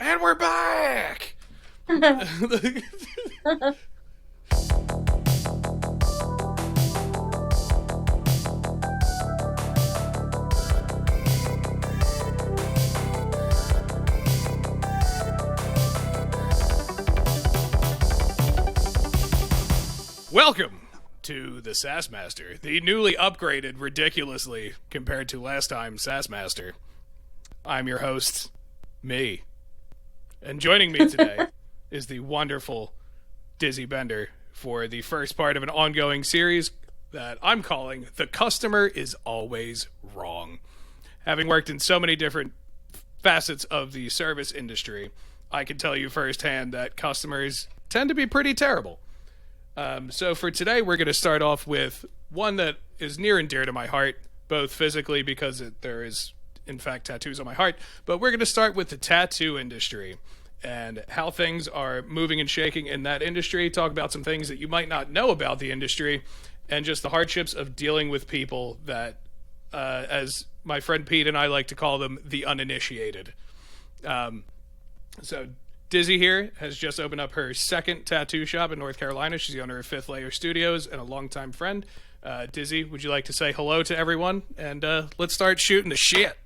And we're back! Welcome to the Sassmaster, the newly upgraded ridiculously compared to last time Sassmaster. I'm your host, me. And joining me today is the wonderful Dizzy Bender for the first part of an ongoing series that I'm calling The Customer is Always Wrong. Having worked in so many different facets of the service industry, I can tell you firsthand that customers tend to be pretty terrible. So for today, we're going to start off with one that is near and dear to my heart, both physically because there is, in fact, tattoos on my heart, but we're going to start with the tattoo industry and how things are moving and shaking in that industry, talk about some things that you might not know about the industry, and just the hardships of dealing with people that, as my friend Pete and I like to call them, the uninitiated. So Dizzy here has just opened up her second tattoo shop in North Carolina. She's the owner of Fifth Layer Studios and a longtime friend. Dizzy, would you like to say hello to everyone? And let's start shooting the shit.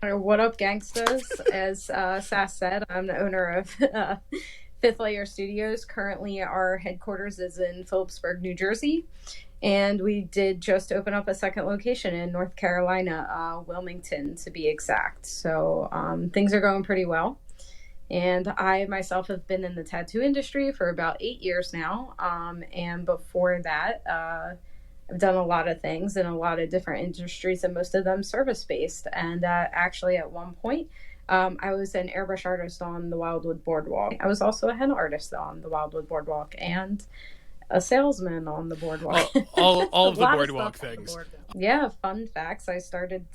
What up, gangstas? As Sass said, I'm the owner of Fifth Layer Studios. Currently, our headquarters is in Phillipsburg, New Jersey. And we did just open up a second location in North Carolina, Wilmington, to be exact. So things are going pretty well. And I myself have been in the tattoo industry for about 8 years now. And before that, I've done a lot of things in a lot of different industries, and most of them service-based. And actually, at one point, I was an airbrush artist on the Wildwood Boardwalk. I was also a henna artist on the Wildwood Boardwalk and a salesman on the boardwalk. All of the boardwalk things. Yeah, fun facts. I started,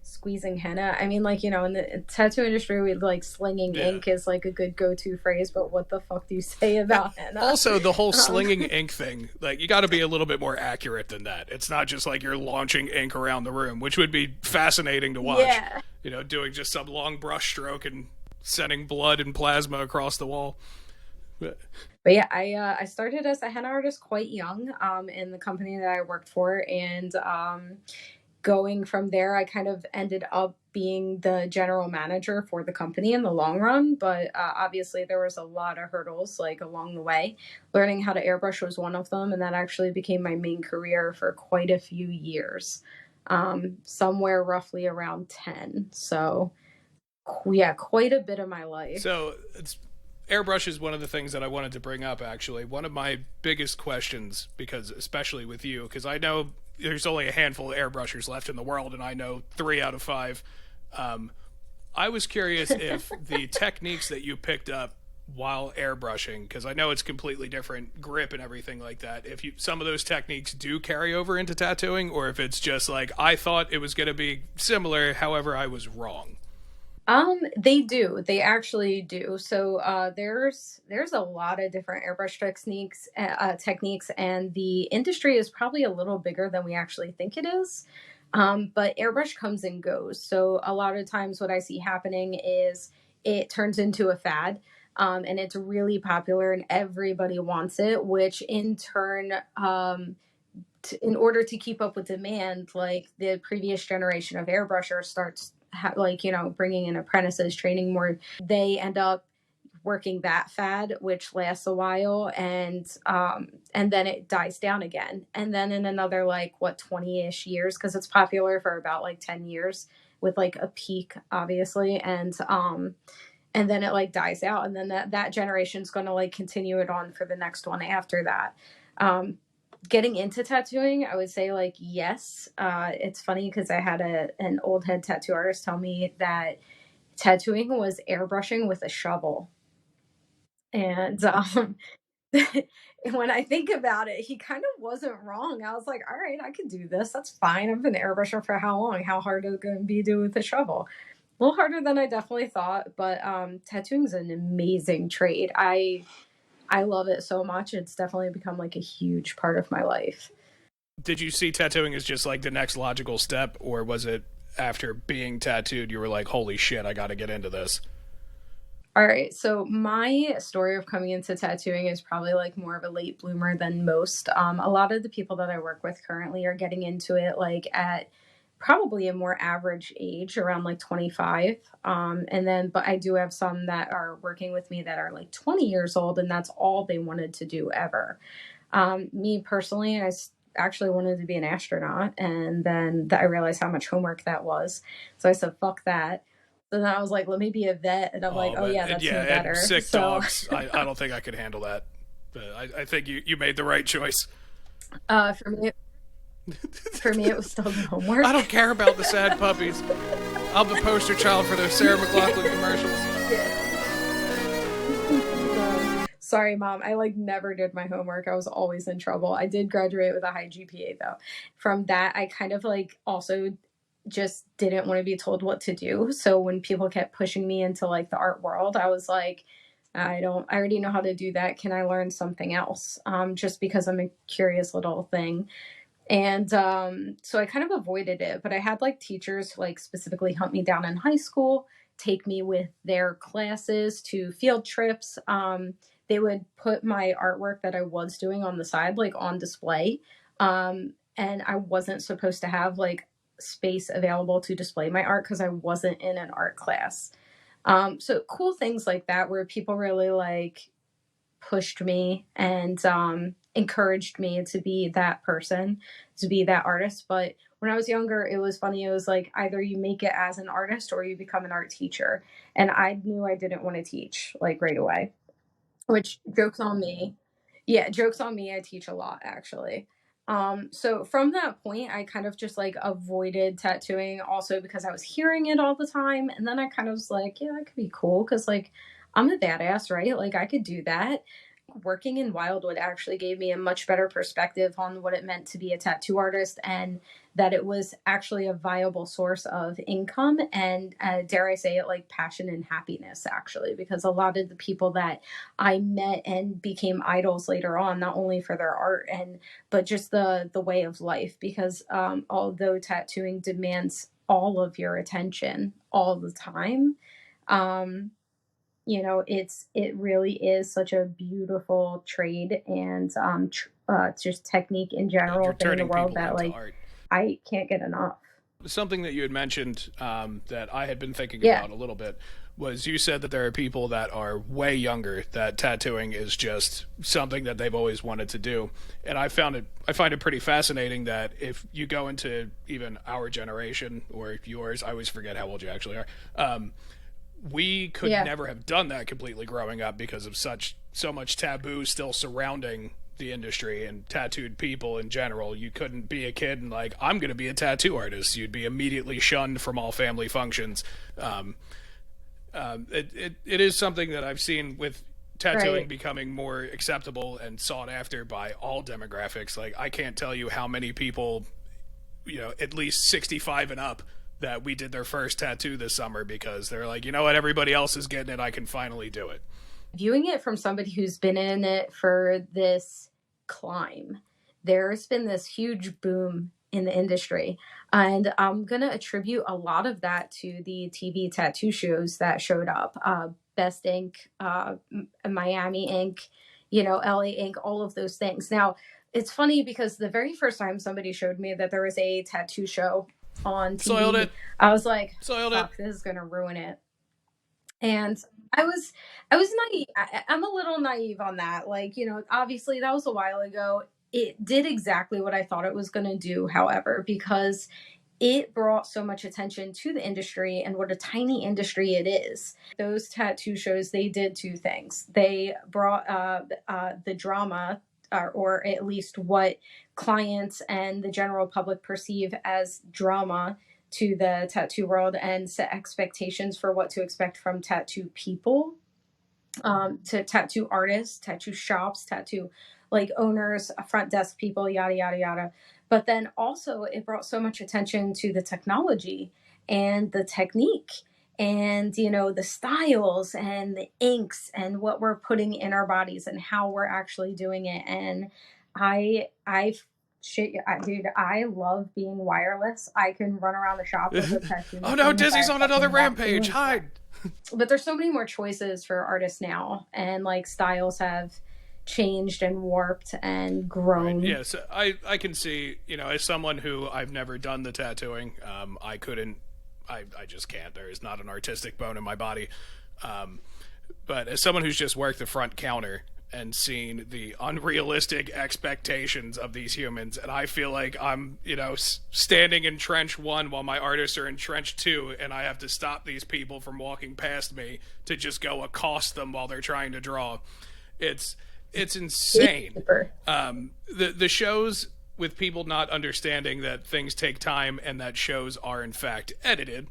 squeezing henna. I mean, in the tattoo industry, we slinging ink is a good go-to phrase, but what the fuck do you say about henna? Also, the whole slinging ink thing, you got to be a little bit more accurate than that. It's not just you're launching ink around the room, which would be fascinating to watch. Yeah. Doing just some long brush stroke and sending blood and plasma across the wall. But yeah, I started as a henna artist quite young in the company that I worked for, and going from there, I kind of ended up being the general manager for the company in the long run. But obviously, there was a lot of hurdles along the way. Learning how to airbrush was one of them, and that actually became my main career for quite a few years, somewhere roughly around 10. So yeah, quite a bit of my life. So airbrush is one of the things that I wanted to bring up, actually. One of my biggest questions, because especially with you, because I know there's only a handful of airbrushers left in the world, and I know 3 out of 5. I was curious if the techniques that you picked up while airbrushing, because I know it's completely different grip and everything like that, if some of those techniques do carry over into tattooing, or if it's just I thought it was going to be similar, however I was wrong. They do. They actually do. So there's a lot of different airbrush techniques, and the industry is probably a little bigger than we actually think it is. But airbrush comes and goes. So a lot of times what I see happening is it turns into a fad, and it's really popular and everybody wants it, which in turn, in order to keep up with demand, the previous generation of airbrushers starts bringing in apprentices, training more. They end up working that fad, which lasts a while, and then it dies down again. And then in another 20-ish years, because it's popular for about 10 years with a peak, obviously, and then it dies out, and then that generation's going to continue it on for the next one after that. Getting into tattooing, I would say yes. It's funny because I had an old head tattoo artist tell me that tattooing was airbrushing with a shovel. And when I think about it, he kind of wasn't wrong. I was like, all right, I can do this. That's fine. I've been an airbrusher for how long? How hard is it going to be to do with a shovel? A little harder than I definitely thought, but tattooing is an amazing trade. I love it so much. It's definitely become a huge part of my life. Did you see tattooing as just the next logical step, or was it after being tattooed you were like, holy shit, I got to get into this? All right. So my story of coming into tattooing is probably like more of a late bloomer than most. A lot of the people that I work with currently are getting into it like at probably a more average age, around like 25. And then, but I do have some that are working with me that are like 20 years old, and that's all they wanted to do ever. Me personally, actually wanted to be an astronaut, and then I realized how much homework that was. So I said, fuck that. So then I was like, let me be a vet. And I'm like, Oh, oh, but yeah, that's yeah, even and better. sick So dogs. I don't think I could handle that. But I think you made the right choice. uh, for me, for me, it was still the I homework. don't care about the sad puppies. I'm the poster child for those Sarah McLachlan commercials. Yeah. Sorry, mom. I like never did my homework. I was always in trouble. I did graduate with a high GPA though. From that, I kind of like also just didn't want to be told what to do. So when people kept pushing me into like the art world, I was like, I already know how to do that. Can I learn something else? Just because I'm a curious little thing. And so I kind of avoided it, but I had like teachers who like specifically hunt me down in high school, take me with their classes to field trips. They would put my artwork that I was doing on the side, like on display. And I wasn't supposed to have like space available to display my art because I wasn't in an art class. So cool things like that where people really like pushed me and encouraged me to be that person, to be that artist. But when I was younger, it was funny. It was like either you make it as an artist or you become an art teacher. And I knew I didn't want to teach like right away, which jokes on me. Yeah, jokes on me. I teach a lot actually. So from that point, I kind of just like avoided tattooing also because I was hearing it all the time. And then I kind of was like, yeah, that could be cool because like I'm a badass, right? Like I could do that. Working in Wildwood actually gave me a much better perspective on what it meant to be a tattoo artist and that it was actually a viable source of income and dare I say it, like passion and happiness actually, because a lot of the people that I met and became idols later on, not only for their art and but just the way of life, because although tattooing demands all of your attention all the time, um, it really is such a beautiful trade and just technique in Yeah, general you're thing in the turning world people that into like art. I can't get enough. Something that you had mentioned that I had been thinking Yeah. about a little bit was you said that there are people that are way younger that tattooing is just something that they've always wanted to do, and I find it pretty fascinating that if you go into even our generation or yours, I always forget how old you actually are. We could Yeah. never have done that completely growing up because of so much taboo still surrounding the industry and tattooed people in general. You couldn't be a kid and like, I'm going to be a tattoo artist. You'd be immediately shunned from all family functions. Um, it is something that I've seen with tattooing Right. becoming more acceptable and sought after by all demographics. Like, I can't tell you how many people, at least 65 and up, that we did their first tattoo this summer because they're like, you know what, everybody else is getting it. I can finally do it. Viewing it from somebody who's been in it for this climb, there's been this huge boom in the industry. And I'm going to attribute a lot of that to the TV tattoo shows that showed up. Best Ink, Miami Ink, LA Ink, all of those things. Now, it's funny because the very first time somebody showed me that there was a tattoo show on Soiled TV, it. I was like, Soiled it. fuck, this is going to ruin it. And I was I was naive. I'm a little naive on that. Like, obviously that was a while ago. It did exactly what I thought it was going to do, however, because it brought so much attention to the industry and what a tiny industry it is. Those tattoo shows, they did two things. They brought the drama, or at least what clients and the general public perceive as drama, to the tattoo world and set expectations for what to expect from tattoo people, to tattoo artists, tattoo shops, tattoo like owners, front desk people, yada, yada, yada. But then also, it brought so much attention to the technology and the technique and, the styles and the inks and what we're putting in our bodies and how we're actually doing it. And I, shit, dude, I love being wireless. I can run around the shop with a tattoo Oh no, machine if I Dizzy's have on another fucking walk to rampage. and stuff. Hide. But there's so many more choices for artists now, and like styles have changed and warped and Right. grown. Yeah. So I can see, as someone who I've never done the tattooing, I couldn't, I just can't. There is not an artistic bone in my body. Um, but as someone who's just worked the front counter and seen the unrealistic expectations of these humans, and I feel like I'm, standing in trench 1 while my artists are in trench 2, and I have to stop these people from walking past me to just go accost them while they're trying to draw. It's insane. The shows with people not understanding that things take time and that shows are in fact edited.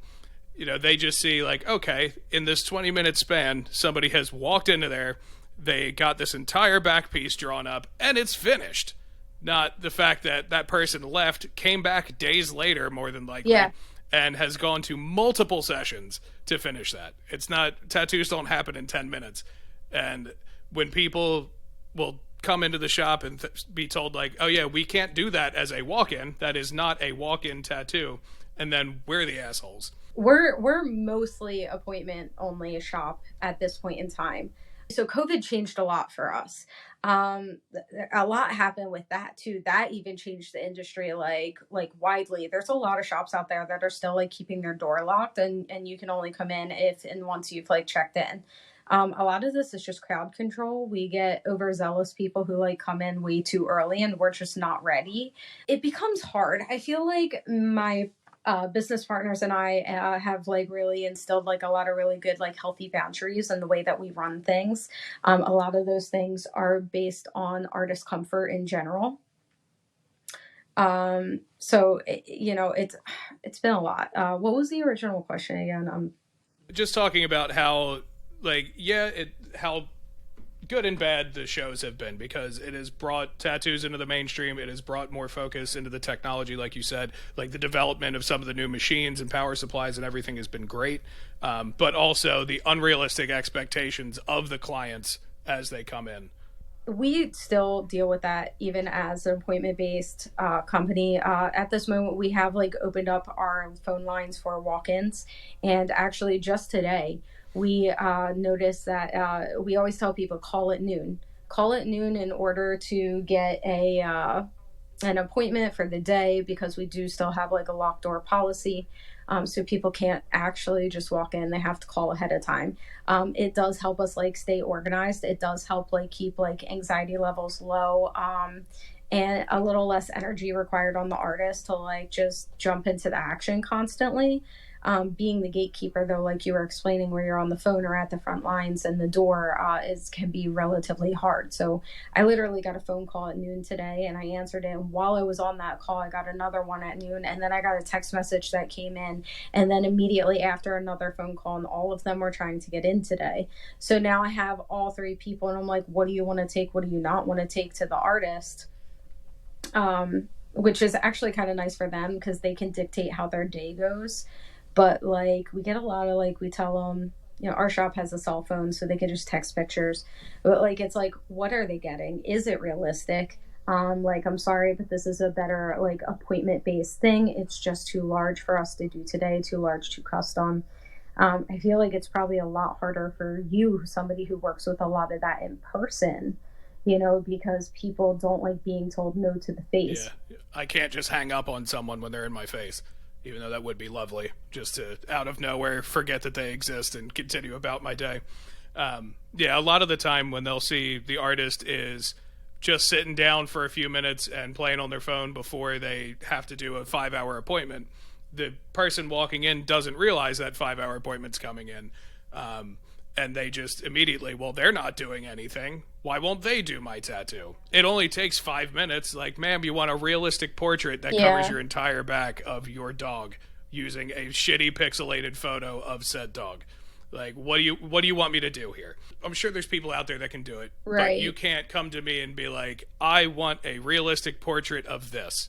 They just see like, okay, in this 20-minute span, somebody has walked into there, they got this entire back piece drawn up, and it's finished. Not the fact that that person left, came back days later, more than likely, Yeah. and has gone to multiple sessions to finish that. It's not, tattoos don't happen in 10 minutes. And when people will come into the shop and be told like, oh yeah, we can't do that as a walk-in, that is not a walk-in tattoo, and then we're the assholes. We're mostly appointment only shop at this point in time. So COVID changed a lot for us. A lot happened with that too. That even changed the industry like widely. There's a lot of shops out there that are still like keeping their door locked, and you can only come in if and once you've like checked in. A lot of this is just crowd control. We get overzealous people who like come in way too early and we're just not ready. It becomes hard. I feel like my business partners and I have like really instilled like a lot of really good like healthy boundaries in the way that we run things. A lot of those things are based on artist comfort in general. So it's been a lot. What was the original question again? Just talking about how like, yeah, how good and bad the shows have been, because it has brought tattoos into the mainstream. It has brought more focus into the technology, like you said, like the development of some of the new machines and power supplies and everything has been great. But also the unrealistic expectations of the clients as they come in. We still deal with that even as an appointment-based company. At this moment, we have like opened up our phone lines for walk-ins, and actually just today we noticed that we always tell people call at noon. Call at noon in order to get an appointment for the day, because we do still have like a locked door policy. So people can't actually just walk in, they have to call ahead of time. It does help us like stay organized. It does help like keep like anxiety levels low, and a little less energy required on the artist to like just jump into the action constantly. Being the gatekeeper, though, like you were explaining, where you're on the phone or at the front lines and the door can be relatively hard. So I literally got a phone call at noon today, and I answered it. And while I was on that call, I got another one at noon, and then I got a text message that came in, and then immediately after another phone call, and all of them were trying to get in today. So now I have all 3 people, and I'm like, what do you want to take? What do you not want to take to the artist? Which is actually kind of nice for them, because they can dictate how their day goes. But like we get a lot of like, we tell them, our shop has a cell phone, so they can just text pictures. But like, it's like, what are they getting? Is it realistic? Like, I'm sorry, but this is a better like appointment based thing. It's just too large for us to do today, too large, too custom. I feel like it's probably a lot harder for you, somebody who works with a lot of that in person, because people don't like being told no to the face. Yeah, I can't just hang up on someone when they're in my face, even though that would be lovely, just to out of nowhere forget that they exist and continue about my day. Yeah, a lot of the time when they'll see the artist is just sitting down for a few minutes and playing on their phone before they have to do a 5-hour appointment, the person walking in doesn't realize that 5-hour appointment's coming in. And they just immediately, well, they're not doing anything. Why won't they do my tattoo? It only takes 5 minutes. Like, ma'am, you want a realistic portrait that covers your entire back of your dog using a shitty pixelated photo of said dog. Like, what do you want me to do here? I'm sure there's people out there that can do it. Right. But you can't come to me and be like, I want a realistic portrait of this.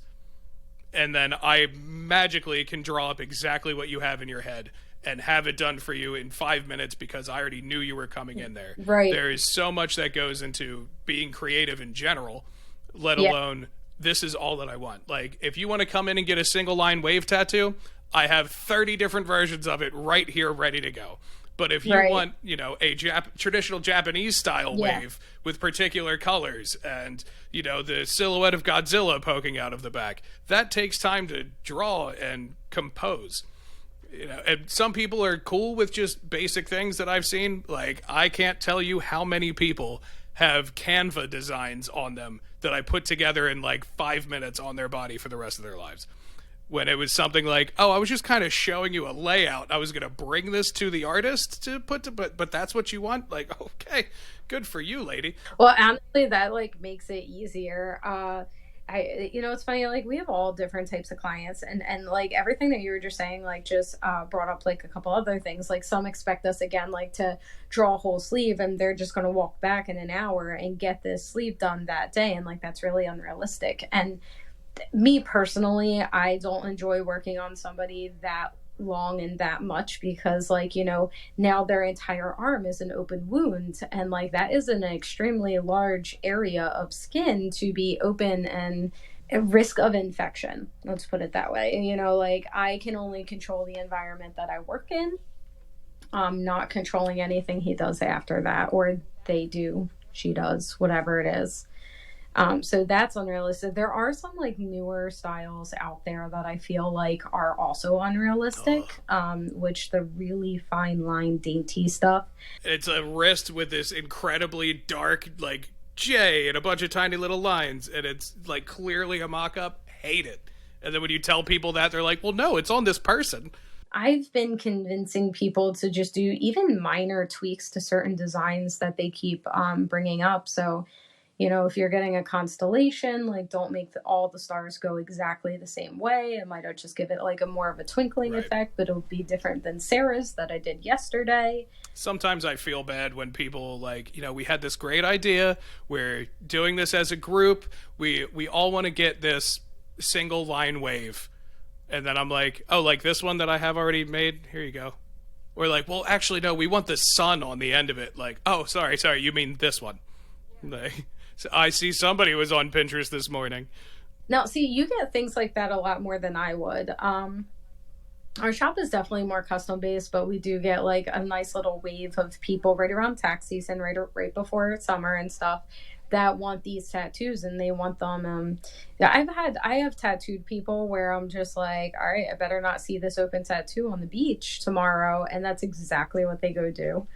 And then I magically can draw up exactly what you have in your head and have it done for you in 5 minutes because I already knew you were coming in there. Right. There is so much that goes into being creative in general, let alone this is all that I want. Like, if you want to come in and get a single line wave tattoo, I have 30 different versions of it right here ready to go. But if you Right. want, a traditional Japanese style Yeah. wave with particular colors and, the silhouette of Godzilla poking out of the back, that takes time to draw and compose. And some people are cool with just basic things that I've seen. Like, I can't tell you how many people have Canva designs on them that I put together in like 5 minutes on their body for the rest of their lives. When it was something like, oh, I was just kind of showing you a layout. I was going to bring this to the artist to put to, but that's what you want? Like, okay, good for you, lady. Well, honestly, that like makes it easier. It's funny, like we have all different types of clients, and like everything that you were just saying, like just brought up like a couple other things. Like some expect us again, like to draw a whole sleeve, and they're just going to walk back in an hour and get this sleeve done that day, and like that's really unrealistic. And me personally, I don't enjoy working on somebody that long and that much because like now their entire arm is an open wound, and like that is an extremely large area of skin to be open and a risk of infection, let's put it that way. Like I can only control the environment that I work in. I'm not controlling anything he does after that, or they do, she does, whatever it is. So that's unrealistic. There are some like newer styles out there that I feel like are also unrealistic, which the really fine line dainty stuff. It's a wrist with this incredibly dark, like, J and a bunch of tiny little lines, and it's like clearly a mock up. Hate it. And then when you tell people that, they're like, well, no, it's on this person. I've been convincing people to just do even minor tweaks to certain designs that they keep bringing up. So, if you're getting a constellation, like don't make all the stars go exactly the same way. It might just give it like a more of a twinkling Right. effect, but it'll be different than Sarah's that I did yesterday. Sometimes I feel bad when people like, we had this great idea. We're doing this as a group. We all want to get this single line wave. And then I'm like, oh, like this one that I have already made? Here you go. Or like, well, actually, no, we want the sun on the end of it. Like, oh, sorry, you mean this one. Like, so I see somebody was on Pinterest this morning. Now, see, you get things like that a lot more than I would. Our shop is definitely more custom based, but we do get like a nice little wave of people right around tax season, right before summer and stuff, that want these tattoos and they want them. Yeah, I have tattooed people where I'm just like, all right, I better not see this open tattoo on the beach tomorrow, and that's exactly what they go do.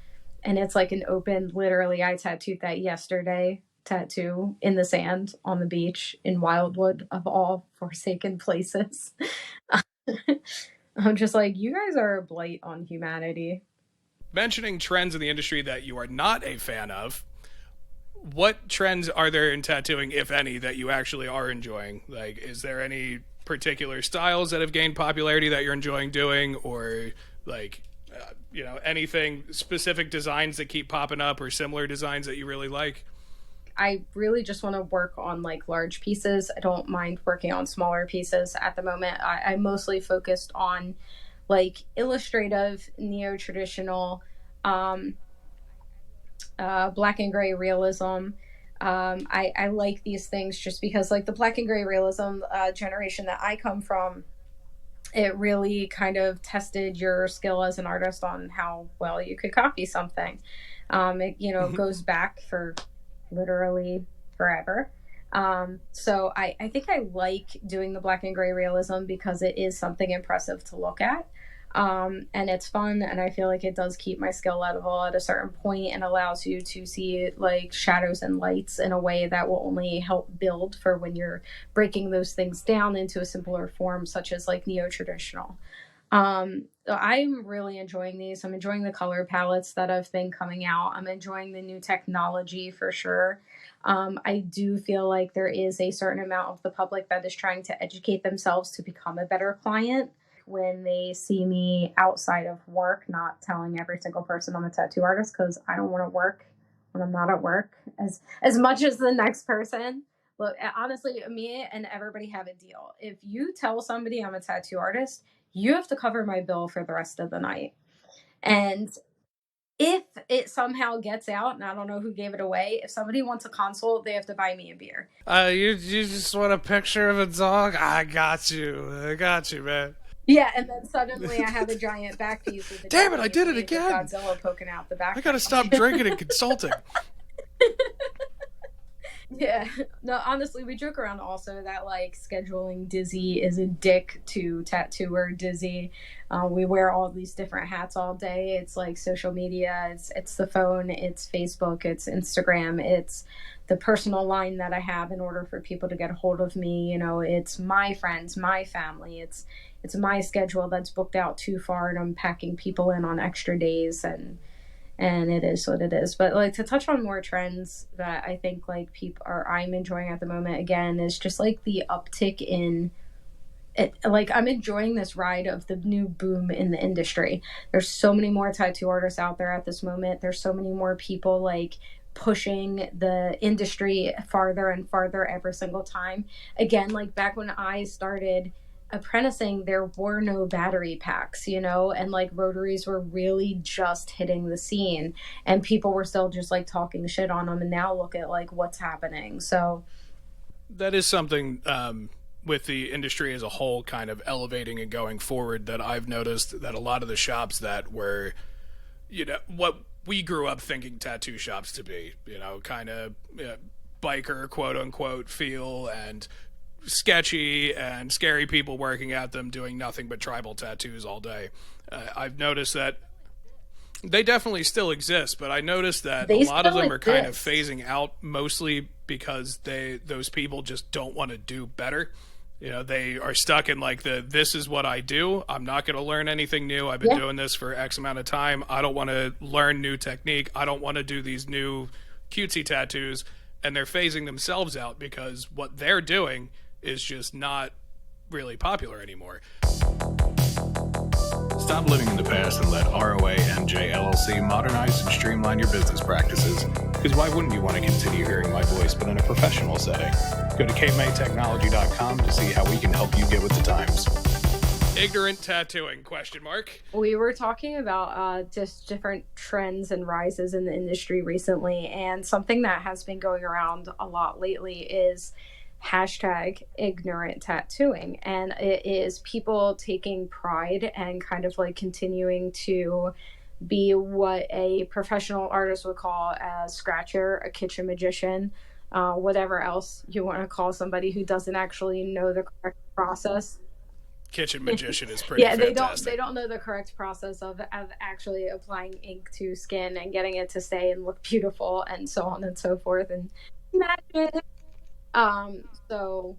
And it's like an open, literally, I tattooed that yesterday tattoo in the sand on the beach in Wildwood, of all forsaken places. I'm just like, you guys are a blight on humanity. Mentioning trends in the industry that you are not a fan of, what trends are there in tattooing, if any, that you actually are enjoying? Like, is there any particular styles that have gained popularity that you're enjoying doing, or like, anything specific designs that keep popping up, or similar designs that you really like? I really just want to work on like large pieces. I don't mind working on smaller pieces at the moment. I mostly focused on like illustrative, neo traditional, um, black and gray realism. I like these things just because, like, the black and gray realism generation that I come from, it really kind of tested your skill as an artist on how well you could copy something. It goes back for literally forever. So I think I like doing the black and gray realism because it is something impressive to look at. And it's fun, and I feel like it does keep my skill level at a certain point and allows you to see like shadows and lights in a way that will only help build for when you're breaking those things down into a simpler form, such as like neo-traditional. So I'm really enjoying these. I'm enjoying the color palettes that have been coming out. I'm enjoying the new technology for sure. I do feel like there is a certain amount of the public that is trying to educate themselves to become a better client when they see me outside of work, not telling every single person I'm a tattoo artist, because I don't want to work when I'm not at work as much as the next person. Look, honestly, me and everybody have a deal. If you tell somebody I'm a tattoo artist, you have to cover my bill for the rest of the night. And if it somehow gets out, and I don't know who gave it away, if somebody wants a consult, they have to buy me a beer. You just want a picture of a dog? I got you, man. Yeah, and then suddenly I have a giant back piece with a Damn it, I Japanese did it image of again. Godzilla poking out the I gotta background. stop drinking and consulting. Yeah. No, honestly, we joke around also that like scheduling Dizzy is a dick to tattooer Dizzy. We wear all these different hats all day. It's like social media, it's the phone, it's Facebook, it's Instagram, it's the personal line that I have in order for people to get a hold of me. You know, it's my friends, my family. It's my schedule that's booked out too far, and I'm packing people in on extra days, and it is what it is. But like to touch on more trends that I think like people are I'm enjoying at the moment again is just like the uptick in it. Like I'm enjoying this ride of the new boom in the industry. There's so many more tattoo artists out there at this moment. There's so many more people like pushing the industry farther and farther every single time. Again, like back when I started apprenticing, there were no battery packs, you know, and like rotaries were really just hitting the scene, and people were still just like talking shit on them. And now look at like what's happening. So That is something with the industry as a whole kind of elevating and going forward that I've noticed that a lot of the shops that were, what we grew up thinking tattoo shops to be, kind of biker, quote unquote, feel and sketchy and scary people working at them doing nothing but tribal tattoos all day. I've noticed that they definitely still exist, but I noticed that a they lot of still them are kind of exist. phasing out mostly because those people just don't want to do better. They are stuck in like this is what I do. I'm not going to learn anything new. I've been Yeah. doing this for X amount of time. I don't want to learn new technique. I don't want to do these new cutesy tattoos. And they're phasing themselves out because what they're doing is just not really popular anymore. Stop living in the past and let ROA MJ LLC modernize and streamline your business practices. Because why wouldn't you want to continue hearing my voice but in a professional setting? Go to kmaytechnology.com to see how we can help you get with the times. Ignorant tattooing, question mark. We were talking about just different trends and rises in the industry recently, and something that has been going around a lot lately is hashtag ignorant tattooing. And it is people taking pride and kind of like continuing to be what a professional artist would call a scratcher, a kitchen magician, whatever else you want to call somebody who doesn't actually know the correct process. Kitchen magician is pretty Yeah, they fantastic. don't know the correct process of actually applying ink to skin and getting it to stay and look beautiful and so on and so forth and magic. So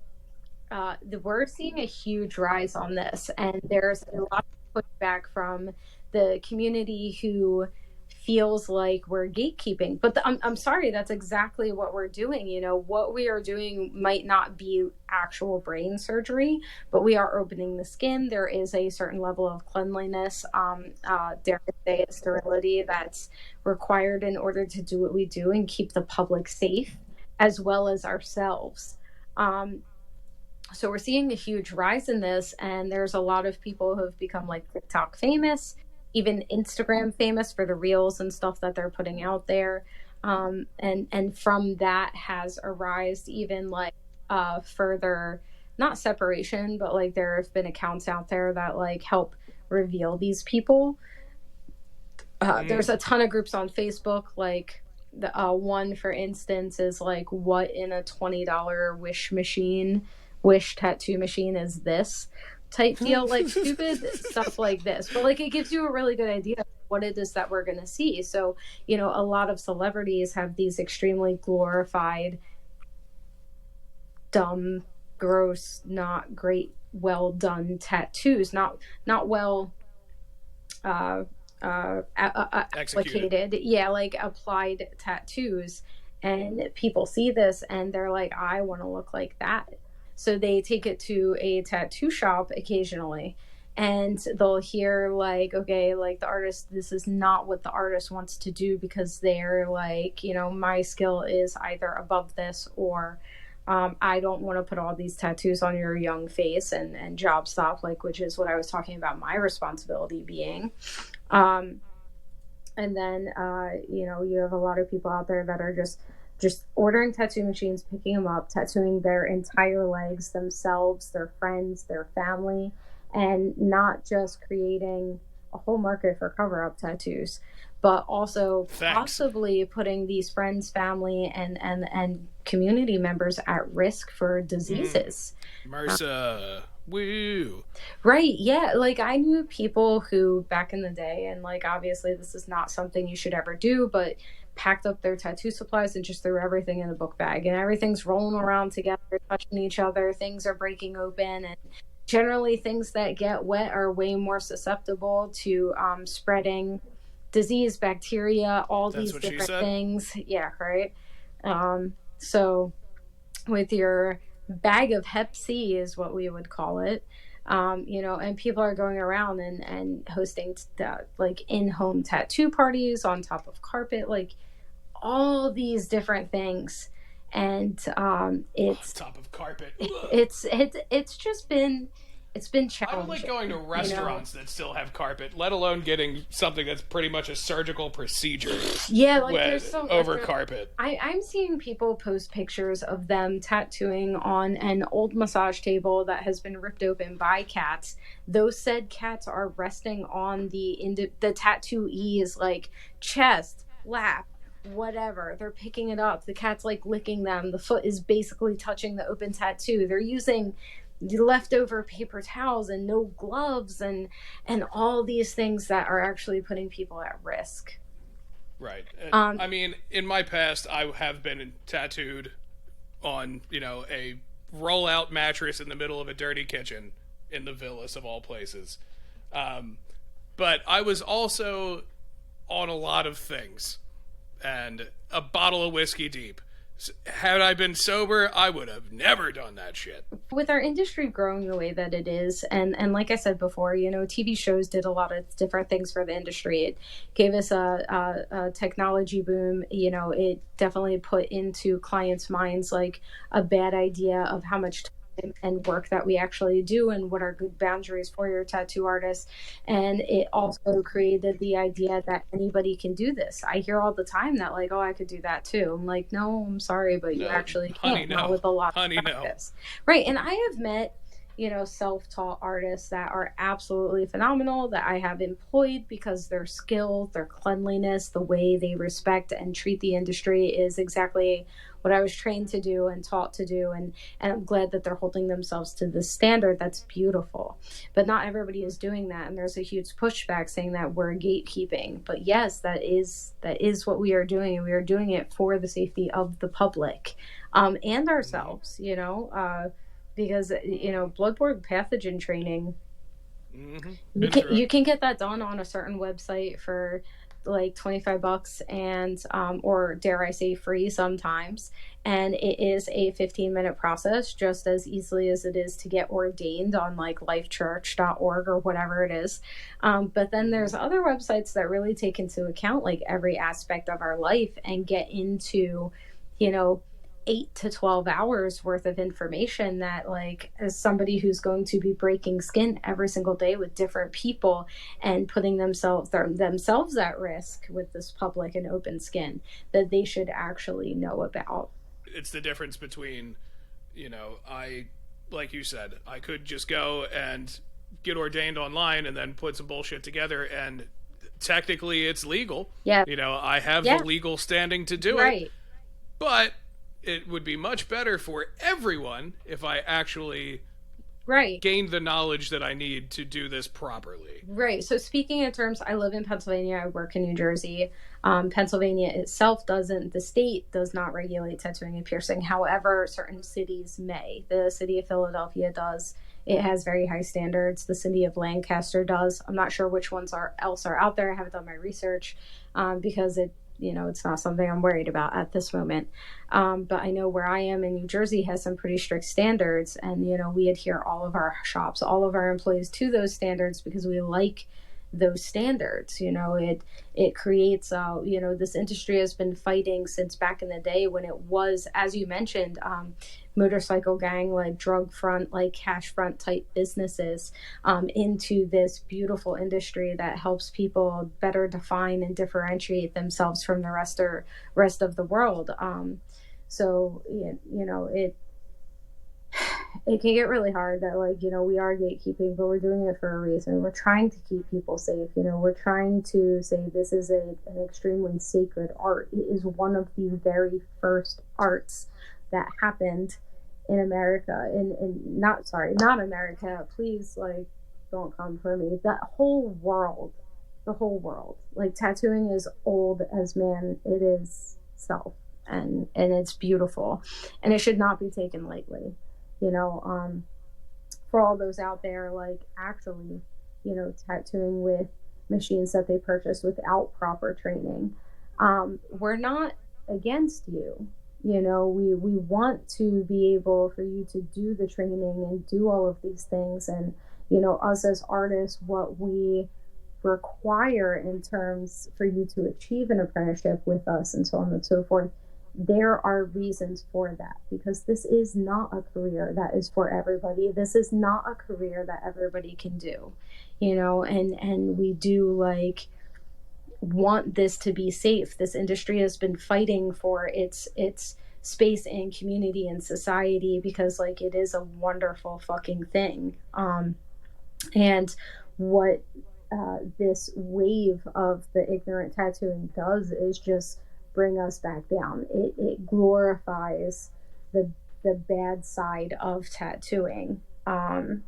we're seeing a huge rise on this, and there's a lot of pushback from the community who feels like we're gatekeeping. But I'm sorry, that's exactly what we're doing. You know, what we are doing might not be actual brain surgery, but we are opening the skin. There is a certain level of cleanliness, dare I say, sterility that's required in order to do what we do and keep the public safe as well as ourselves. Um, so we're seeing a huge rise in this, and there's a lot of people who have become like TikTok famous, even Instagram famous for the reels and stuff that they're putting out there. And from that has arisen even like further, not separation, but like there have been accounts out there that like help reveal these people. There's a ton of groups on Facebook, like the one for instance is like what in a $20 wish tattoo machine is this type deal, like stupid stuff like this, but like it gives you a really good idea of what it is that we're going to see. So you know, a lot of celebrities have these extremely glorified, dumb, gross, not great, well done tattoos, not well uh, Executed. applicated, yeah, like applied tattoos. And people see this and they're like, I want to look like that. So they take it to a tattoo shop occasionally, and they'll hear like, okay, like the artist, this is not what the artist wants to do, because they're like, you know, my skill is either above this, or I don't want to put all these tattoos on your young face and job stop, like, which is what I was talking about my responsibility being. Um, and then you know, you have a lot of people out there that are just ordering tattoo machines, picking them up, tattooing their entire legs, themselves, their friends, their family, and not just creating a whole market for cover-up tattoos, but also Thanks. possibly putting these friends, family, and community members at risk for diseases. MRSA. Woo. Right. Yeah. Like I knew people who back in the day, and like obviously this is not something you should ever do, but packed up their tattoo supplies and just threw everything in a book bag, and everything's rolling around together, touching each other. Things are breaking open, and generally things that get wet are way more susceptible to spreading disease, bacteria, all That's these what she different said. things. Yeah. Right. So with your bag of Hep C is what we would call it. And people are going around and hosting like in-home tattoo parties on top of carpet, like all these different things. And On top of carpet. Ugh. it's just been it's been I don't like going to challenging. restaurants that still have carpet, let alone getting something that's pretty much a surgical procedure Yeah, like there's with some over carpet. I'm seeing people post pictures of them tattooing on an old massage table that has been ripped open by cats. Those said cats are resting on the tattooee's like chest, lap, whatever. They're picking it up. The cat's like licking them. The foot is basically touching the open tattoo. They're using the leftover paper towels and no gloves and all these things that are actually putting people at risk. Right. Um, I mean, in my past, I have been tattooed on, a roll-out mattress in the middle of a dirty kitchen in the villas of all places. Um, but I was also on a lot of things and a bottle of whiskey deep. Had I been sober, I would have never done that shit. with our industry growing the way that it is, and like I said before, TV shows did a lot of different things for the industry. It gave us a technology boom. It definitely put into clients' minds like a bad idea of how much time and work that we actually do and what are good boundaries for your tattoo artist. And it also created the idea that anybody can do this. I hear all the time that like, oh, I could do that too. I'm like, no, I'm sorry, but you No, actually honey, can't, not no. with a lot Honey, of no. practice. Right. And I have met, self-taught artists that are absolutely phenomenal that I have employed because their skill, their cleanliness, the way they respect and treat the industry is exactly what I was trained to do and taught to do. And I'm glad that they're holding themselves to this standard. That's beautiful. But not everybody is doing that. And there's a huge pushback saying that we're gatekeeping. But yes, that is what we are doing. And we are doing it for the safety of the public, and Mm-hmm. ourselves, because bloodborne pathogen training, Mm-hmm. you Been can through it. you can get that done on a certain website for like $25, and or dare I say free sometimes. And it is a 15-minute process, just as easily as it is to get ordained on like lifechurch.org or whatever it is. But then Mm-hmm. there's other websites that really take into account like every aspect of our life and get into, you know 8 to 12 hours worth of information that, like, as somebody who's going to be breaking skin every single day with different people and putting themselves at risk with this public and open skin, that they should actually know about. It's the difference between, I, like you said, I could just go and get ordained online and then put some bullshit together, and technically it's legal. Yeah. I have the Yeah. legal standing to do it, Right. but it would be much better for everyone if I actually Right. gained the knowledge that I need to do this properly. Right. So speaking in terms, I live in Pennsylvania. I work in New Jersey. Pennsylvania itself doesn't. The state does not regulate tattooing and piercing. However, certain cities may. The city of Philadelphia does. It has very high standards. The city of Lancaster does. I'm not sure which ones are out there. I haven't done my research, because it's not something I'm worried about at this moment. But I know where I am in New Jersey has some pretty strict standards, and we adhere all of our shops, all of our employees to those standards because we like those standards. It creates, this industry has been fighting since back in the day when it was, as you mentioned, motorcycle gang, like drug front, like cash front type businesses, into this beautiful industry that helps people better define and differentiate themselves from the rest of the world. So it it can get really hard that, like, we are gatekeeping, but we're doing it for a reason. We're trying to keep people safe. We're trying to say this is an extremely sacred art. It is one of the very first arts that happened in America. Not America. Please, like, don't come for me. That whole world, the whole world. Like, tattooing is old as man. It is self, and it's beautiful, and it should not be taken lightly. For all those out there, like, actually, tattooing with machines that they purchased without proper training, we're not against you. We want to be able for you to do the training and do all of these things. And, us as artists, what we require in terms for you to achieve an apprenticeship with us and so on and so forth, there are reasons for that, because this is not a career that is for everybody. This is not a career that everybody can do, and we do, like, want this to be safe. This industry has been fighting for its space and community and society, because, like, it is a wonderful fucking thing. And what this wave of the ignorant tattooing does is just bring us back down. It glorifies the bad side of tattooing. And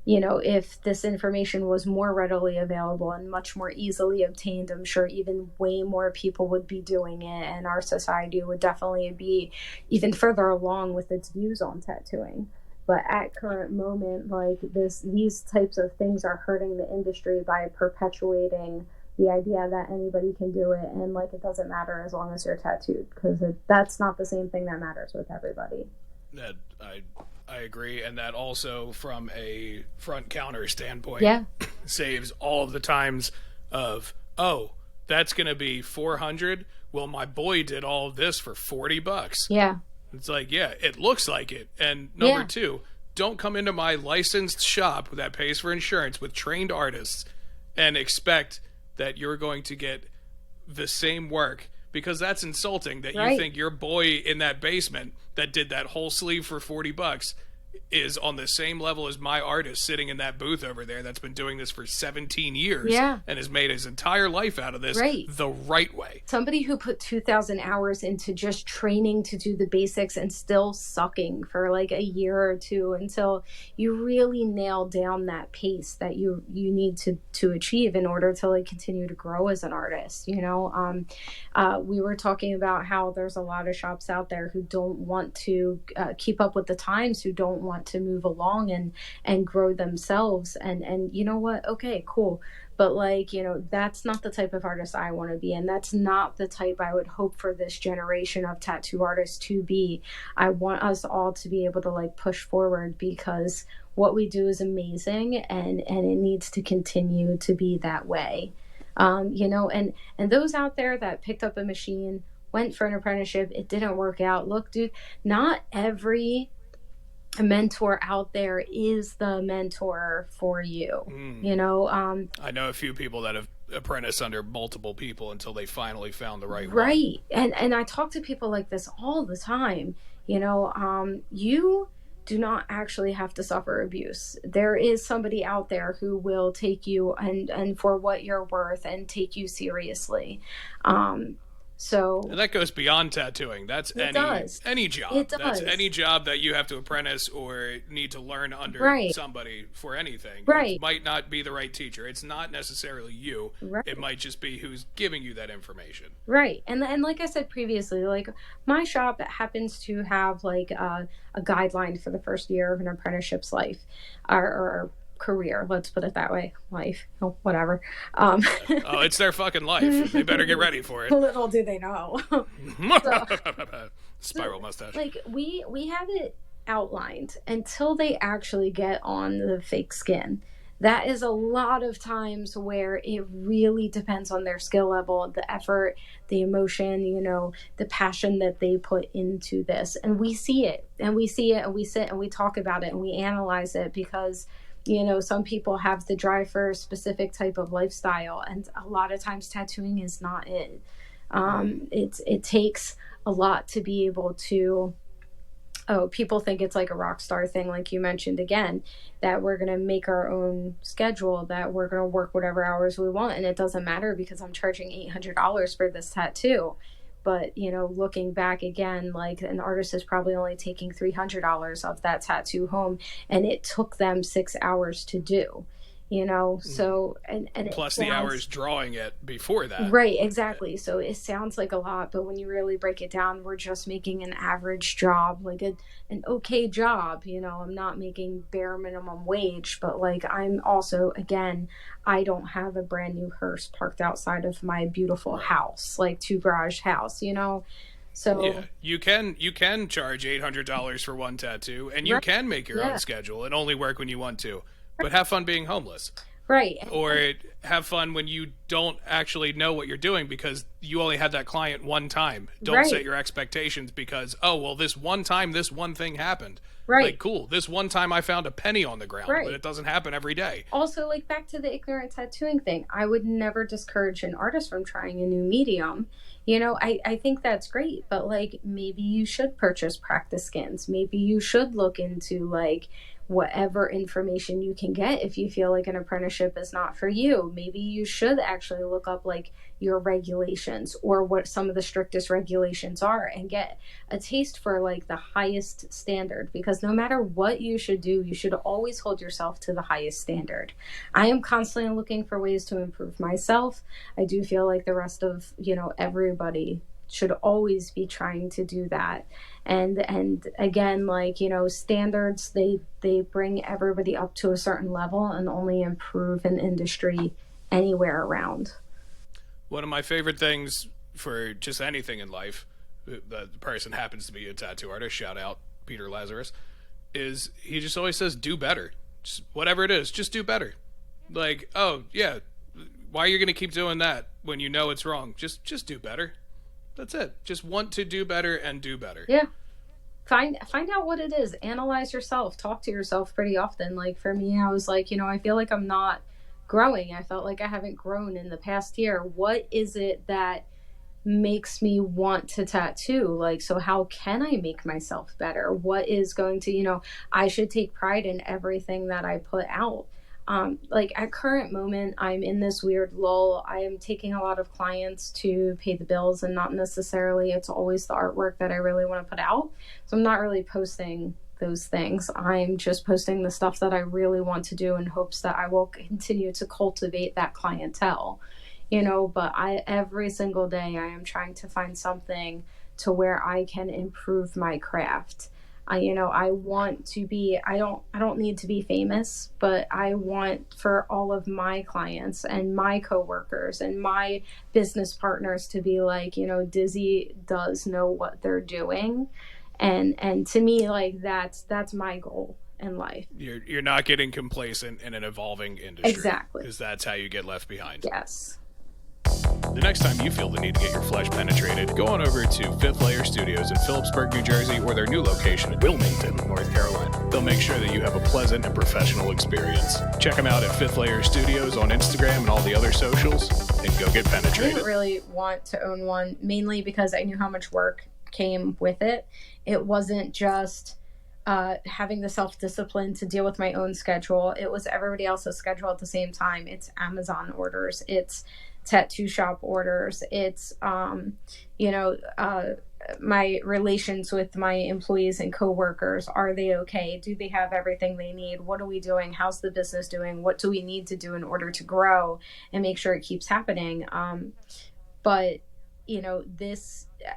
if this information was more readily available and much more easily obtained, I'm sure even way more people would be doing it, and our society would definitely be even further along with its views on tattooing. But at current moment, like, these types of things are hurting the industry by perpetuating the idea that anybody can do it, and, like, it doesn't matter as long as you're tattooed, because that's not the same thing that matters with everybody. That I agree, and that also, from a front counter standpoint, saves all of the times of, oh, that's going to be $400. Well, my boy did all of this for $40. Yeah. It's like, yeah, it looks like it. And number two, don't come into my licensed shop that pays for insurance with trained artists and expect that you're going to get the same work, because that's insulting that you think your boy in that basement that did that whole sleeve for $40 is on the same level as my artist sitting in that booth over there that's been doing this for 17 years and has made his entire life out of this the right way. Somebody who put 2,000 hours into just training to do the basics and still sucking for like a year or two until you really nail down that pace that you need to achieve in order to, like, continue to grow as an artist. We were talking about how there's a lot of shops out there who don't want to keep up with the times, who don't want to move along and grow themselves, and you know what, okay, cool, but, like, that's not the type of artist I want to be, and that's not the type I would hope for this generation of tattoo artists to be. I want us all to be able to, like, push forward, because what we do is amazing, and it needs to continue to be that way. And those out there that picked up a machine, went for an apprenticeship, it didn't work out. Look, dude, not every mentor out there is the mentor for you. I know a few people that have apprenticed under multiple people until they finally found the right one. And I talk to people like this all the time. You do not actually have to suffer abuse. There is somebody out there who will take you and for what you're worth and take you seriously. And that goes beyond tattooing. That's any job. It does. That's any job that you have to apprentice or need to learn under somebody for anything. It might not be the right teacher. It's not necessarily you. It might just be who's giving you that information. Right. And like I said previously, like, my shop happens to have, like, a guideline for the first year of an apprenticeship's life, or career, let's put it that way. Life, whatever. It's their fucking life. They better get ready for it. Little do they know. Spiral mustache. Like, we have it outlined until they actually get on the fake skin. That is a lot of times where it really depends on their skill level, the effort, the emotion, the passion that they put into this. And we see it, and we sit and we talk about it and we analyze it, because some people have the drive for a specific type of lifestyle, and a lot of times tattooing is not it. It takes a lot to be able to Oh, people think it's like a rock star thing, like you mentioned again, that we're going to make our own schedule, that we're going to work whatever hours we want. And it doesn't matter because I'm charging $800 for this tattoo. But, looking back again, like an artist is probably only taking $300 of that tattoo home, and it took them 6 hours to do. So and plus the hours drawing it before that. Right, exactly. So it sounds like a lot, but when you really break it down, we're just making an average job, like an okay job. I'm not making bare minimum wage, but like I'm also, again, I don't have a brand new hearse parked outside of my beautiful house, like two garage house. So yeah, you can charge $800 for one tattoo, and you can make your own schedule and only work when you want to. But have fun being homeless. Right. Or have fun when you don't actually know what you're doing because you only had that client one time. Don't set your expectations because, this one time, this one thing happened. Right. Like, cool, this one time I found a penny on the ground, but it doesn't happen every day. Also, like, back to the ignorant tattooing thing, I would never discourage an artist from trying a new medium. I think that's great, but, like, maybe you should purchase practice skins. Maybe you should look into, like, whatever information you can get if you feel like an apprenticeship is not for you. Maybe you should actually look up like your regulations or what some of the strictest regulations are and get a taste for like the highest standard, because no matter what you should do, you should always hold yourself to the highest standard. I am constantly looking for ways to improve myself. I do feel like the rest of, everybody should always be trying to do that. And again, like, standards, they bring everybody up to a certain level and only improve an industry anywhere around. One of my favorite things for just anything in life, the person happens to be a tattoo artist, shout out Peter Lazarus, is he just always says do better. Just whatever it is, just do better. Like, oh yeah, why are you going to keep doing that when you know it's wrong? Just do better. That's it. Just want to do better and do better. Yeah. Find out what it is. Analyze yourself. Talk to yourself pretty often. Like for me, I was like, I feel like I'm not growing. I felt like I haven't grown in the past year. What is it that makes me want to tattoo? Like, so how can I make myself better? What is going to, I should take pride in everything that I put out. Like at current moment, I'm in this weird lull. I am taking a lot of clients to pay the bills, and not necessarily it's always the artwork that I really want to put out. So I'm not really posting those things. I'm just posting the stuff that I really want to do in hopes that I will continue to cultivate that clientele, but every single day I am trying to find something to where I can improve my craft. I want to be, I don't need to be famous, but I want for all of my clients and my coworkers and my business partners to be like, Dizzy does know what they're doing. And to me, like that's my goal in life. You're not getting complacent in an evolving industry. Exactly. Because that's how you get left behind. Yes. The next time you feel the need to get your flesh penetrated, go on over to Fifth Layer Studios in Phillipsburg, New Jersey, or their new location in Wilmington, North Carolina. They'll make sure that you have a pleasant and professional experience. Check them out at Fifth Layer Studios on Instagram and all the other socials, and go get penetrated. I didn't really want to own one, mainly because I knew how much work came with it. It wasn't just having the self-discipline to deal with my own schedule. It was everybody else's schedule at the same time. It's Amazon orders. It's tattoo shop orders. It's, my relations with my employees and coworkers. Are they okay? Do they have everything they need? What are we doing? How's the business doing? What do we need to do in order to grow and make sure it keeps happening? But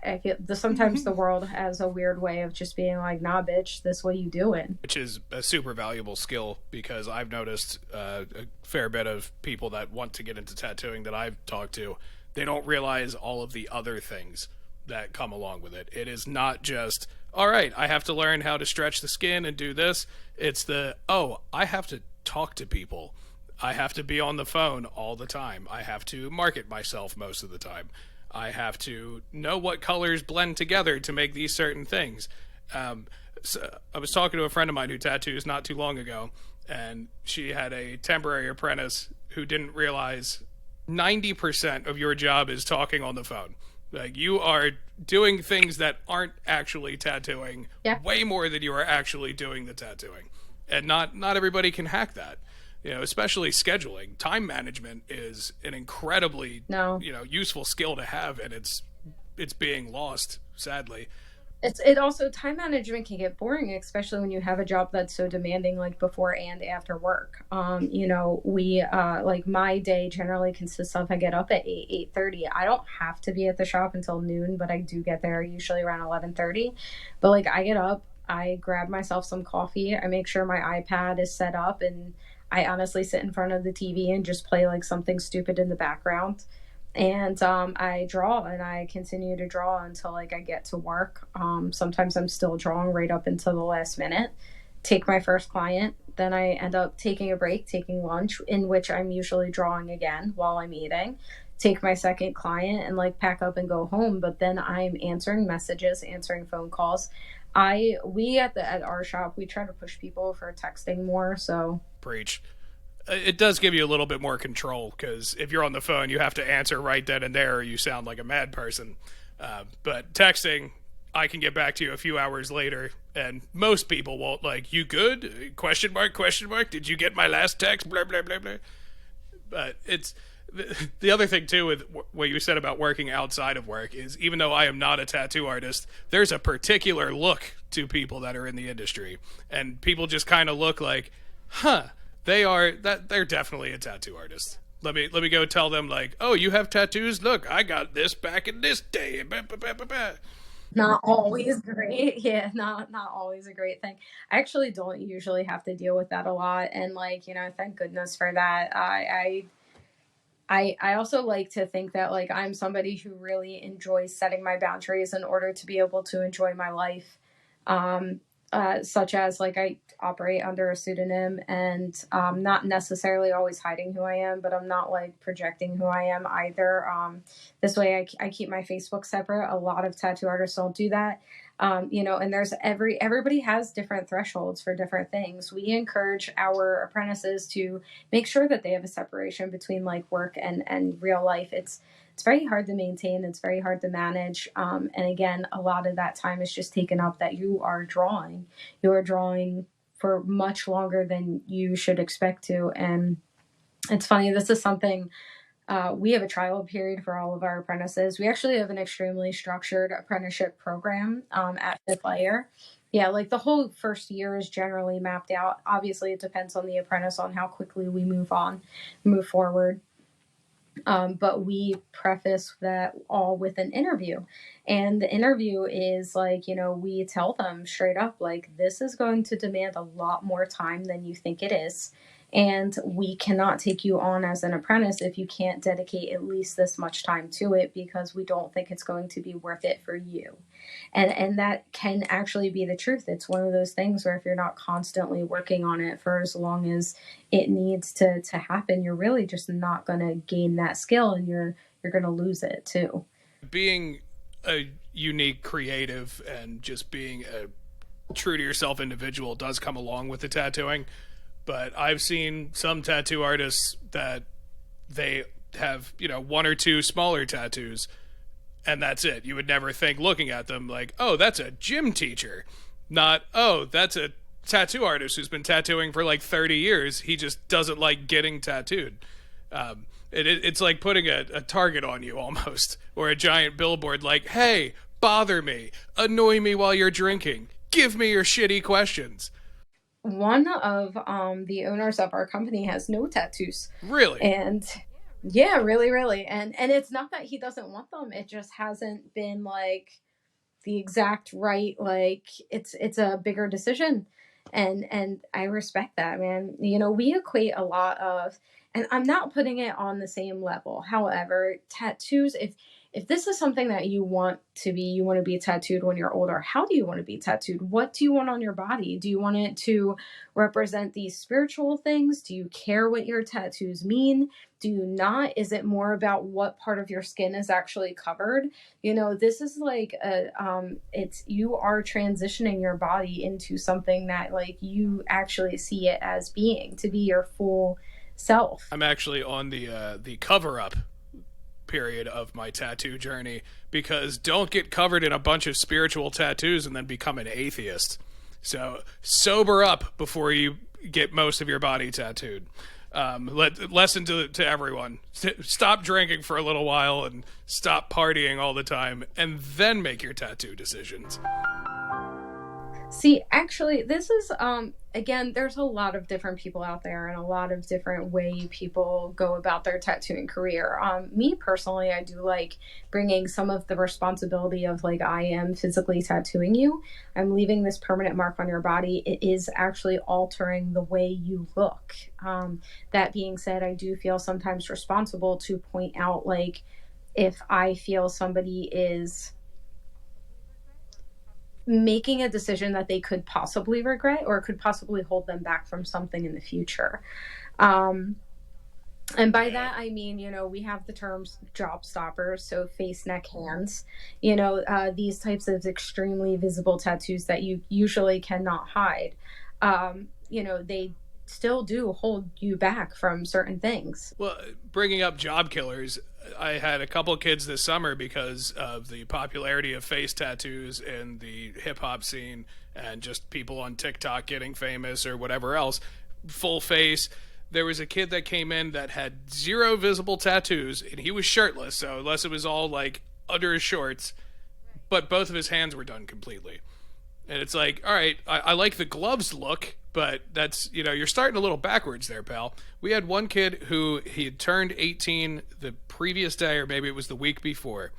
I feel sometimes the world has a weird way of just being like, nah, bitch, this what you doing. Which is a super valuable skill, because I've noticed a fair bit of people that want to get into tattooing that I've talked to, they don't realize all of the other things that come along with it. It is not just, all right, I have to learn how to stretch the skin and do this. It's I have to talk to people. I have to be on the phone all the time. I have to market myself most of the time. I have to know what colors blend together to make these certain things. So I was talking to a friend of mine who tattoos not too long ago, and she had a temporary apprentice who didn't realize 90% of your job is talking on the phone. Like, you are doing things that aren't actually tattooing Yeah. way more than you are actually doing the tattooing. And not everybody can hack that. You know, especially scheduling. Time management is an incredibly, No. useful skill to have, and it's being lost, sadly. It also, time management can get boring, especially when you have a job that's so demanding, like before and after work. We like, my day generally consists of, I get up at 8:30. I don't have to be at the shop until noon, but I do get there usually around 11:30. But like, I get up, I grab myself some coffee, I make sure my iPad is set up, and I honestly sit in front of the TV and just play like something stupid in the background. And I draw, and I continue to draw until like I get to work. Sometimes I'm still drawing right up until the last minute. Take my first client, then I end up taking a break, taking lunch, in which I'm usually drawing again while I'm eating. Take my second client and like pack up and go home. But then I'm answering messages, answering phone calls. We at our shop, we try to push people for texting more. So Preach. It does give you a little bit more control, because if you're on the phone, you have to answer right then and there, or you sound like a mad person. But texting, I can get back to you a few hours later, and most people won't, like, you good? Question mark, question mark. Did you get my last text? Blah, blah, blah, blah. But it's the other thing too with what you said about working outside of work is, even though I am not a tattoo artist, there's a particular look to people that are in the industry, and people just kind of look like, huh, they're definitely a tattoo artist. Let me go tell them, like, oh, you have tattoos? Look, I got this back in this day. Bah, bah, bah, bah, bah. not always great. Yeah, not always a great thing. I actually don't usually have to deal with that a lot, and like, thank goodness for that. I also like to think that like I'm somebody who really enjoys setting my boundaries in order to be able to enjoy my life. Um, Such as like, I operate under a pseudonym, and not necessarily always hiding who I am, but I'm not like projecting who I am either. This way, I keep my Facebook separate. A lot of tattoo artists don't do that. And there's everybody has different thresholds for different things. We encourage our apprentices to make sure that they have a separation between like work and real life. It's very hard to maintain. It's very hard to manage. And again, a lot of that time is just taken up that you are drawing. You are drawing for much longer than you should expect to. And it's funny, this is something, we have a trial period for all of our apprentices. We actually have an extremely structured apprenticeship program at Fifth Layer. Yeah, like the whole first year is generally mapped out. Obviously, it depends on the apprentice on how quickly we move forward. But we preface that all with an interview. And the interview is like, we tell them straight up, like, this is going to demand a lot more time than you think it is. And we cannot take you on as an apprentice if you can't dedicate at least this much time to it, because we don't think it's going to be worth it for you. And that can actually be the truth. It's one of those things where if you're not constantly working on it for as long as it needs to happen, you're really just not going to gain that skill, and you're going to lose it too. Being a unique creative and just being a true to yourself individual does come along with the tattooing. But I've seen some tattoo artists that they have, one or two smaller tattoos, and that's it. You would never think, looking at them, like, oh, that's a gym teacher. Not, oh, that's a tattoo artist who's been tattooing for like 30 years. He just doesn't like getting tattooed. It's like putting a target on you almost, or a giant billboard like, hey, bother me, annoy me while you're drinking, give me your shitty questions. One of the owners of our company has no tattoos. Really? And yeah, really, really. And it's not that he doesn't want them. It just hasn't been like the exact right, like, it's a bigger decision. And I respect that, man. We equate a lot of, and I'm not putting it on the same level. However, tattoos, if this is something that you want to be tattooed when you're older, how do you want to be tattooed? What do you want on your body? Do you want it to represent these spiritual things? Do you care what your tattoos mean? Do you not? Is it more about what part of your skin is actually covered? This is like you are transitioning your body into something that like you actually see it as being, to be your full self. I'm actually on the cover up period of my tattoo journey, because don't get covered in a bunch of spiritual tattoos and then become an atheist. So sober up before you get most of your body tattooed. Lesson to everyone: stop drinking for a little while and stop partying all the time, and then make your tattoo decisions. See, actually, this is again, there's a lot of different people out there and a lot of different way people go about their tattooing career. Me personally, I do like bringing some of the responsibility of like, I am physically tattooing you. I'm leaving this permanent mark on your body. It is actually altering the way you look. That being said, I do feel sometimes responsible to point out, like, if I feel somebody is making a decision that they could possibly regret or could possibly hold them back from something in the future. And by that, I mean, we have the terms job stoppers, so face, neck, hands, these types of extremely visible tattoos that you usually cannot hide. They still do hold you back from certain things. Well, bringing up job killers, I had a couple kids this summer because of the popularity of face tattoos in the hip-hop scene and just people on TikTok getting famous or whatever else. Full face. There was a kid that came in that had 0 visible tattoos, and he was shirtless, so unless it was all like under his shorts, but both of his hands were done completely. And it's like, all right, I like the gloves look, but that's, you're starting a little backwards there, pal. We had one kid who he had turned 18 the previous day, or maybe it was the week before,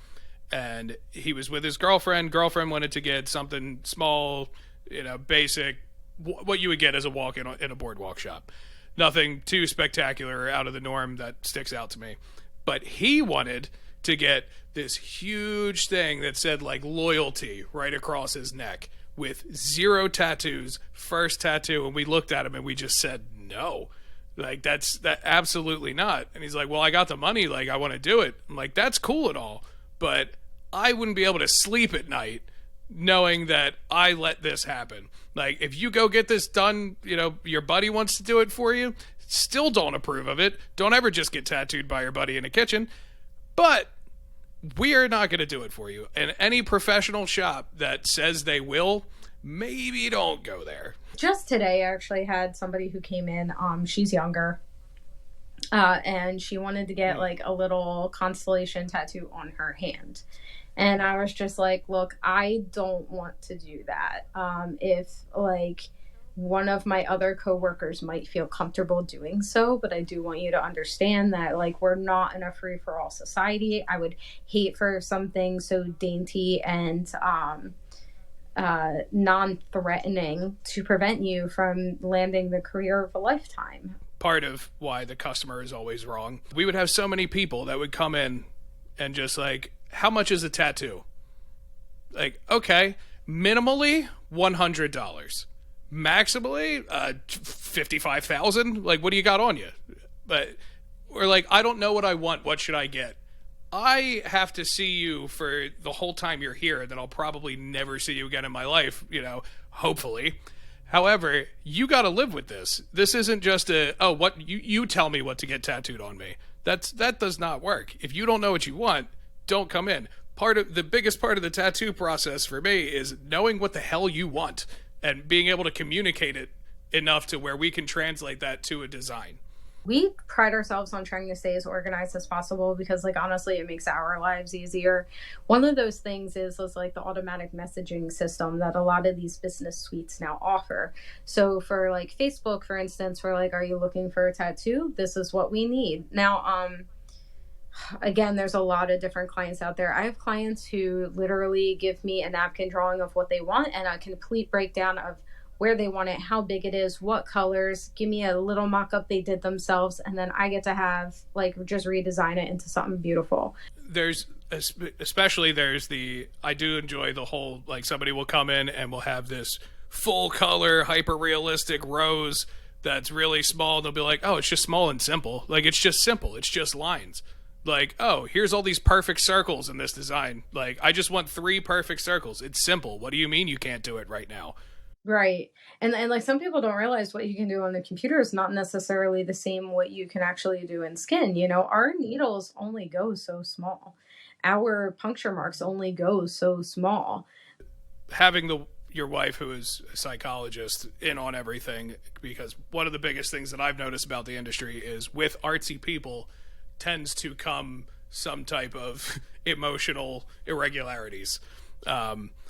and he was with his girlfriend. Girlfriend wanted to get something small, basic, what you would get as a walk in a boardwalk shop. Nothing too spectacular or out of the norm that sticks out to me. But he wanted to get this huge thing that said like loyalty right across his neck with 0 tattoos, first tattoo. And we looked at him and we just said, no, like that absolutely not. And he's like, well, I got the money. Like, I want to do it. I'm like, that's cool and all, but I wouldn't be able to sleep at night knowing that I let this happen. Like, if you go get this done, your buddy wants to do it for you, still don't approve of it. Don't ever just get tattooed by your buddy in the kitchen. But we are not going to do it for you. And any professional shop that says they will, maybe don't go there. Just today, I actually had somebody who came in. She's younger. And she wanted to get like a little constellation tattoo on her hand. And I was just like, look, I don't want to do that. If like one of my other coworkers might feel comfortable doing so, but I do want you to understand that like we're not in a free for all society. I would hate for something so dainty and non-threatening to prevent you from landing the career of a lifetime. Part of why the customer is always wrong. We would have so many people that would come in and just like, how much is a tattoo? Like, okay, minimally $100, maximally $55,000. Like, what do you got on you? But or like, I don't know what I want. What should I get? I have to see you for the whole time you're here, and then I'll probably never see you again in my life. Hopefully. However, you got to live with this. This isn't just what you tell me what to get tattooed on me. That does not work. If you don't know what you want, don't come in. The biggest part of the tattoo process for me is knowing what the hell you want and being able to communicate it enough to where we can translate that to a design. We pride ourselves on trying to stay as organized as possible because, like, honestly, it makes our lives easier. One of those things is like the automatic messaging system that a lot of these business suites now offer. So for like Facebook, for instance, we're like, are you looking for a tattoo? This is what we need. Now, again, there's a lot of different clients out there. I have clients who literally give me a napkin drawing of what they want and a complete breakdown of where they want it, how big it is, what colors, give me a little mock-up they did themselves, and then I get to have, like, just redesign it into something beautiful. I do enjoy the whole, like, somebody will come in and will have this full color, hyper-realistic rose that's really small, and they'll be like, oh, it's just small and simple. Like, it's just simple. It's just lines. Like, oh, here's all these perfect circles in this design. Like, I just want 3 perfect circles. It's simple. What do you mean you can't do it right now? Right. And like some people don't realize what you can do on the computer is not necessarily the same what you can actually do in skin. You know, our needles only go so small. Our puncture marks only go so small. Having your wife, who is a psychologist, in on everything, because one of the biggest things that I've noticed about the industry is with artsy people tends to come some type of emotional irregularities,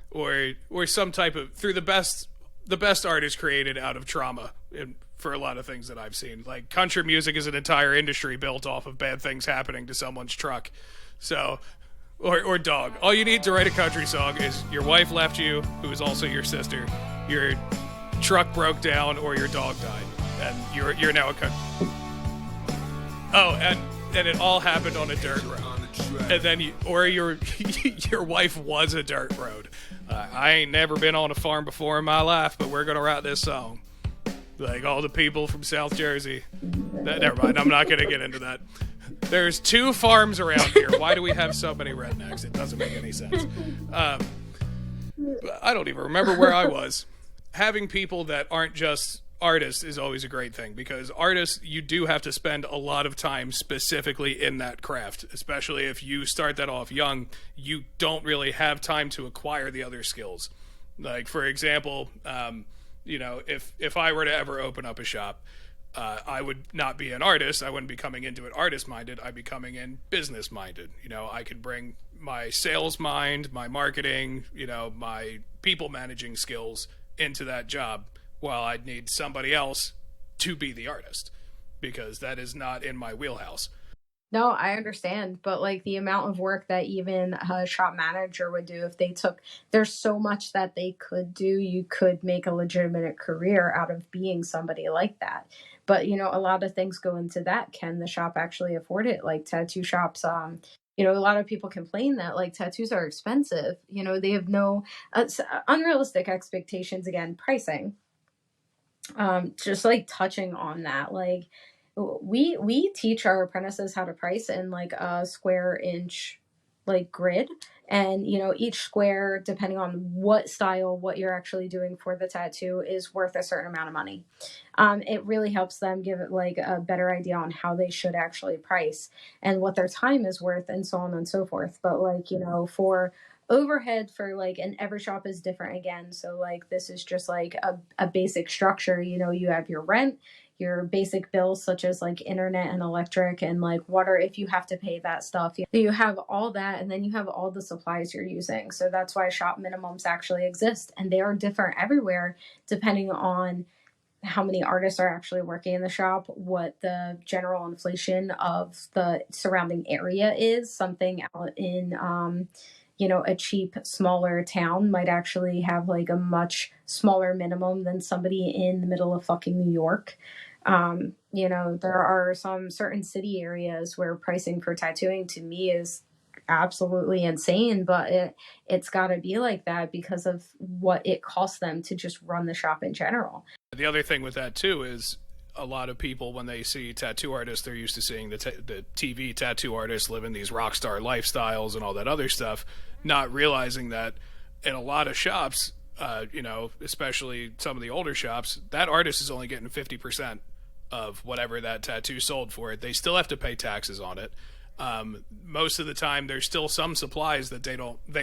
or some type of, through the best art is created out of trauma for a lot of things that I've seen. Like country music is an entire industry built off of bad things happening to someone's truck. So, or dog. All you need to write a country song is your wife left you, who is also your sister, your truck broke down, or your dog died, and you're now a country. Oh, and it all happened on a dirt road. And then your your wife was a dirt road. I ain't never been on a farm before in my life, but we're gonna write this song. Like all the people from South Jersey. Never mind. I'm not gonna get into that. There's 2 farms around here. Why do we have so many rednecks? It doesn't make any sense. I don't even remember where I was. Having people that aren't just artists is always a great thing, because artists, you do have to spend a lot of time specifically in that craft, especially if you start that off young. You don't really have time to acquire the other skills. Like, for example, if I were to ever open up a shop, I would not be an artist. I wouldn't be coming into it artist minded. I'd be coming in business minded. I could bring my sales mind, my marketing, my people managing skills into that job, while I'd need somebody else to be the artist, because that is not in my wheelhouse. No, I understand, but like the amount of work that even a shop manager would do if they took, there's so much that they could do. You could make a legitimate career out of being somebody like that. But a lot of things go into that. Can the shop actually afford it? Like tattoo shops, a lot of people complain that like tattoos are expensive. They have no unrealistic expectations. Again, pricing. Just like touching on that, like we teach our apprentices how to price in like a square inch like grid, and each square, depending on what style, what you're actually doing for the tattoo, is worth a certain amount of money. It really helps them give it like a better idea on how they should actually price and what their time is worth, and so on and so forth. But like for overhead, for like, and every shop is different again, so like this is just like a basic structure. You have your rent, your basic bills such as like internet and electric and like water, if you have to pay that stuff. You have all that, and then you have all the supplies you're using. So that's why shop minimums actually exist, and they are different everywhere depending on how many artists are actually working in the shop, what the general inflation of the surrounding area is. Something out in a cheap, smaller town might actually have like a much smaller minimum than somebody in the middle of fucking New York. There are some certain city areas where pricing for tattooing to me is absolutely insane, but it's got to be like that because of what it costs them to just run the shop in general. The other thing with that too is, a lot of people, when they see tattoo artists, they're used to seeing the TV tattoo artists living these rock star lifestyles and all that other stuff, not realizing that in a lot of shops, especially some of the older shops, that artist is only getting 50% of whatever that tattoo sold for it. They still have to pay taxes on it. Most of the time, there's still some supplies that they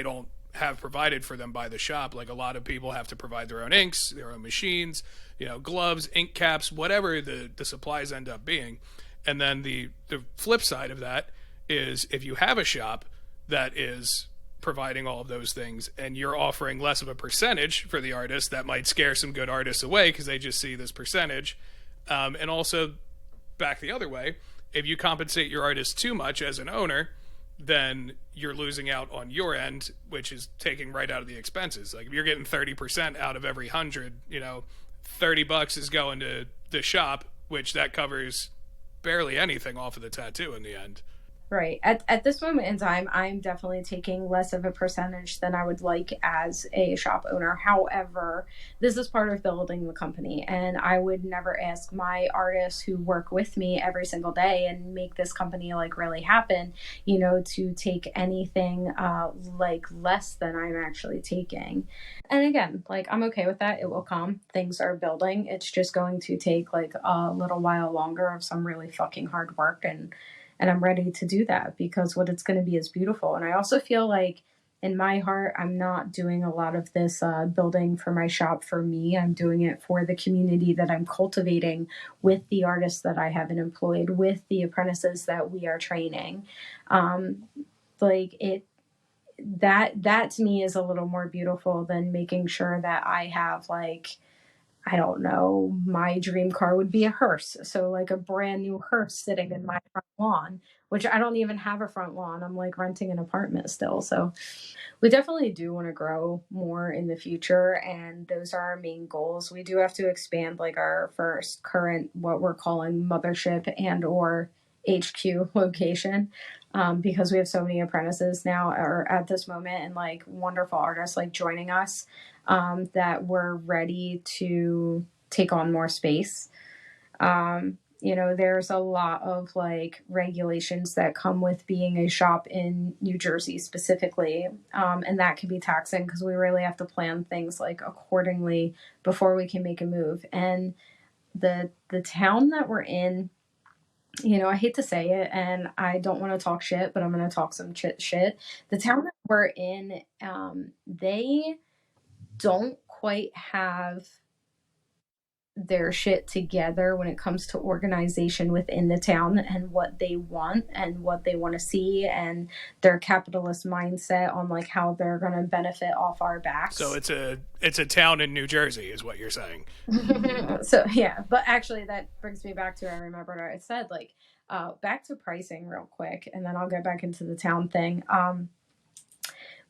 don't have provided for them by the shop. Like a lot of people have to provide their own inks, their own machines, gloves, ink caps, whatever the supplies end up being. And then the flip side of that is, if you have a shop that is providing all of those things and you're offering less of a percentage for the artist, that might scare some good artists away because they just see this percentage. And also, back the other way, if you compensate your artist too much as an owner, then you're losing out on your end, which is taking right out of the expenses. Like if you're getting 30% out of every 100, $30 is going to the shop, which that covers barely anything off of the tattoo in the end. Right. At this moment in time, I'm definitely taking less of a percentage than I would like as a shop owner. However, this is part of building the company, and I would never ask my artists who work with me every single day and make this company like really happen, to take anything like less than I'm actually taking. And again, like I'm okay with that. It will come. Things are building. It's just going to take like a little while longer of some really fucking hard work, and I'm ready to do that because what it's going to be is beautiful. And I also feel like in my heart, I'm not doing a lot of this building for my shop for me. I'm doing it for the community that I'm cultivating with the artists that I haven't employed, with the apprentices that we are training. Um, like it, that to me is a little more beautiful than making sure that I have like, I don't know, my dream car would be a hearse. So like a brand new hearse sitting in my front lawn, which I don't even have a front lawn. I'm like renting an apartment still. So we definitely do want to grow more in the future, and those are our main goals. We do have to expand like our first current, what we're calling mothership and or HQ location, because we have so many apprentices now or at this moment, and like wonderful artists like joining us, that we're ready to take on more space. There's a lot of like regulations that come with being a shop in New Jersey specifically. And that can be taxing because we really have to plan things like accordingly before we can make a move. And the town that we're in, I hate to say it and I don't want to talk shit, but I'm going to talk some shit. The town that we're in, they don't quite have their shit together when it comes to organization within the town and what they want and what they want to see and their capitalist mindset on like how they're going to benefit off our So backs. it's a town in New Jersey, is what you're saying. So yeah, but actually that brings me back to I remembered what I said like back to pricing real quick and then I'll get back into the town thing.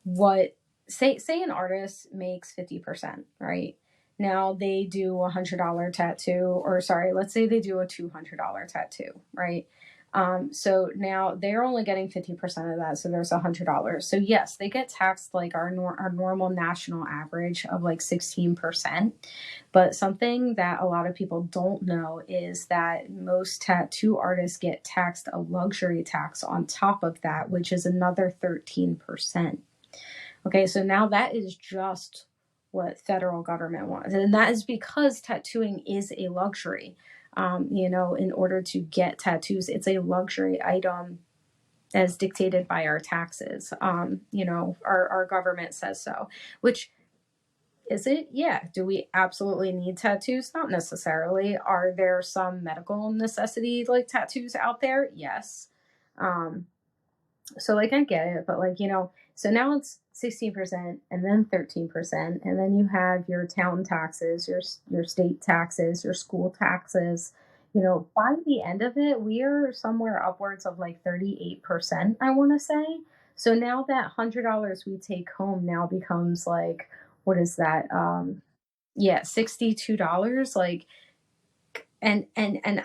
What say an artist makes 50%, right? Now they do $100 tattoo, or sorry, let's say they do a $200 tattoo, right? So now they're only getting 50% of that, so there's $100. So yes, they get taxed like our normal national average of like 16%. But something that a lot of people don't know is that most tattoo artists get taxed a luxury tax on top of that, which is another 13%. Okay, so now that is just what federal government wants. And that is because tattooing is a luxury. In order to get tattoos, it's a luxury item as dictated by our taxes. Our government says so, which is it? Yeah. Do we absolutely need tattoos? Not necessarily. Are there some medical necessity like tattoos out there? Yes. Um, so like I get it, but like, so now it's 16% and then 13%. And then you have your town taxes, your state taxes, your school taxes. By the end of it, we are somewhere upwards of like 38%, I want to say. So now that $100 we take home now becomes like, what is that? Yeah, $62. Like, and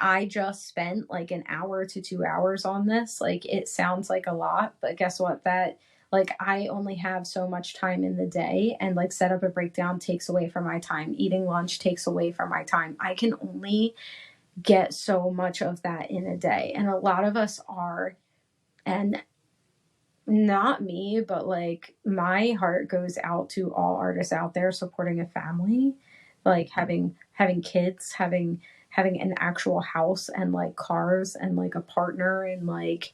I just spent like an hour to 2 hours on this. Like it sounds like a lot, but guess what? That like I only have so much time in the day, and like set up a breakdown takes away from my time. Eating lunch takes away from my time. I can only get so much of that in a day. And a lot of us are, and not me, but like my heart goes out to all artists out there supporting a family, like having kids, having an actual house and like cars and like a partner, and like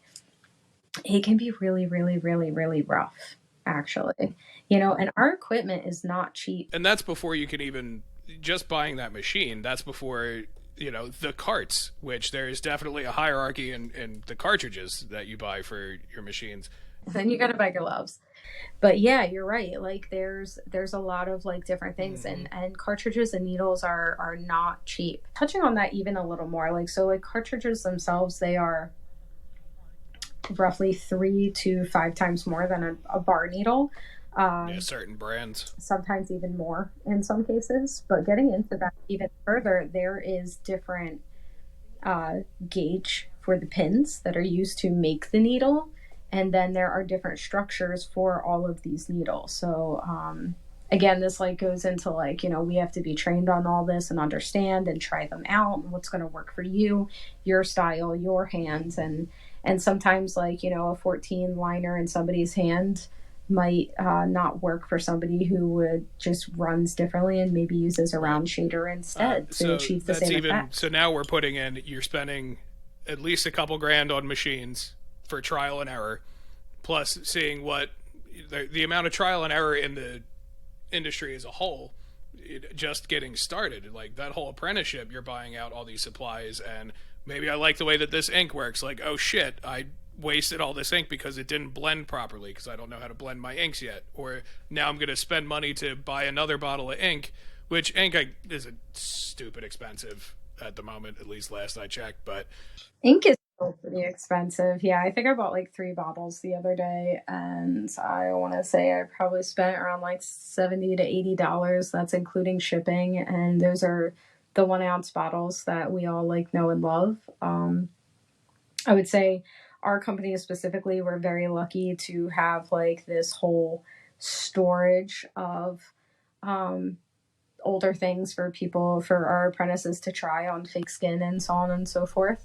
it can be really really really really rough actually. And our equipment is not cheap. And that's before you can even just buying that machine. That's before the carts, which there is definitely a hierarchy in the cartridges that you buy for your machines. Then you got to buy gloves. But yeah, you're right. Like there's a lot of like different things, Mm-hmm. and cartridges and needles are not cheap. Touching on that even a little more, like so like cartridges themselves, they are roughly 3 to 5 times more than a bar needle. Yeah, Um, certain brands. Sometimes even more in some cases. But getting into that even further, there is different gauge for the pins that are used to make the needle. And then there are different structures for all of these needles. So again, this like goes into like, we have to be trained on all this and understand and try them out and what's going to work for you, your style, your hands. And sometimes like, a 14 liner in somebody's hand might not work for somebody who would just runs differently and maybe uses a round shader instead to achieve the same effect. So now we're putting in, you're spending at least a couple grand on machines for trial and error, plus seeing what the amount of trial and error in the industry as a whole, just getting started. Like that whole apprenticeship, you're buying out all these supplies, and maybe I like the way that this ink works. Like, oh shit, I wasted all this ink because it didn't blend properly because I don't know how to blend my inks yet. Or now I'm going to spend money to buy another bottle of ink, which ink is a stupid expensive at the moment, at least last I checked. But ink is still pretty expensive. Yeah, I think I bought like 3 bottles the other day, and I want to say I probably spent around like $70 to $80. That's including shipping, and those are the 1 ounce bottles that we all like, know, and love. I would say our company specifically, we're very lucky to have like this whole storage of older things for people, for our apprentices to try on fake skin and so on and so forth.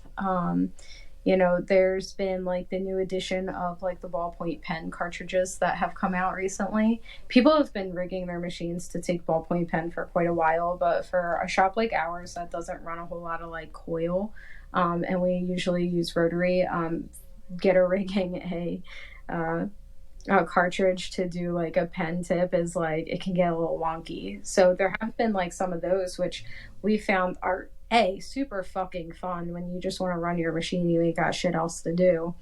There's been like the new edition of like the ballpoint pen cartridges that have come out recently. People have been rigging their machines to take ballpoint pen for quite a while, but for a shop like ours that doesn't run a whole lot of like coil, and we usually use rotary, rigging a cartridge to do like a pen tip is like, it can get a little wonky. So there have been like some of those which we found are super fucking fun when you just want to run your machine, you ain't got shit else to do,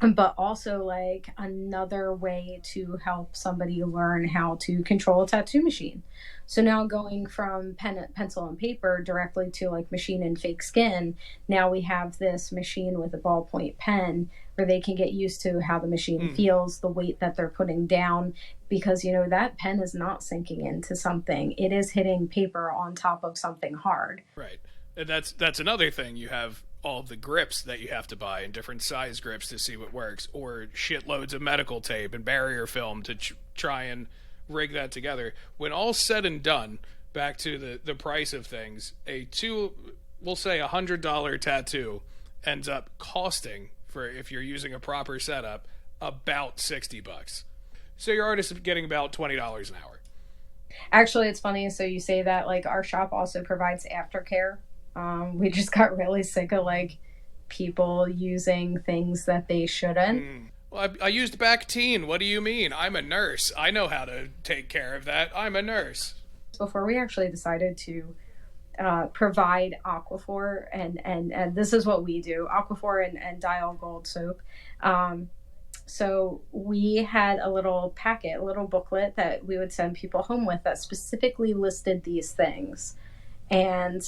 but also like another way to help somebody learn how to control a tattoo machine. So now going from pencil and paper directly to like machine and fake skin, now we have this machine with a ballpoint pen where they can get used to how the machine feels, the weight that they're putting down, because that pen is not sinking into something, it is hitting paper on top of something hard. Right. And that's another thing. You have all the grips that you have to buy and different size grips to see what works, or shitloads of medical tape and barrier film to try and rig that together. When all's said and done, back to the price of things, we'll say $100 tattoo ends up costing, for if you're using a proper setup, about $60. So your artist is getting about $20 an hour. Actually, it's funny. So you say that, like, our shop also provides aftercare. We just got really sick of like people using things that they shouldn't. Well, I used Bactine. What do you mean? I'm a nurse. I know how to take care of that. I'm a nurse. Before we actually decided to provide Aquaphor, and this is what we do, Aquaphor and Dial Gold soap. So we had a little packet, a little booklet that we would send people home with that specifically listed these things. And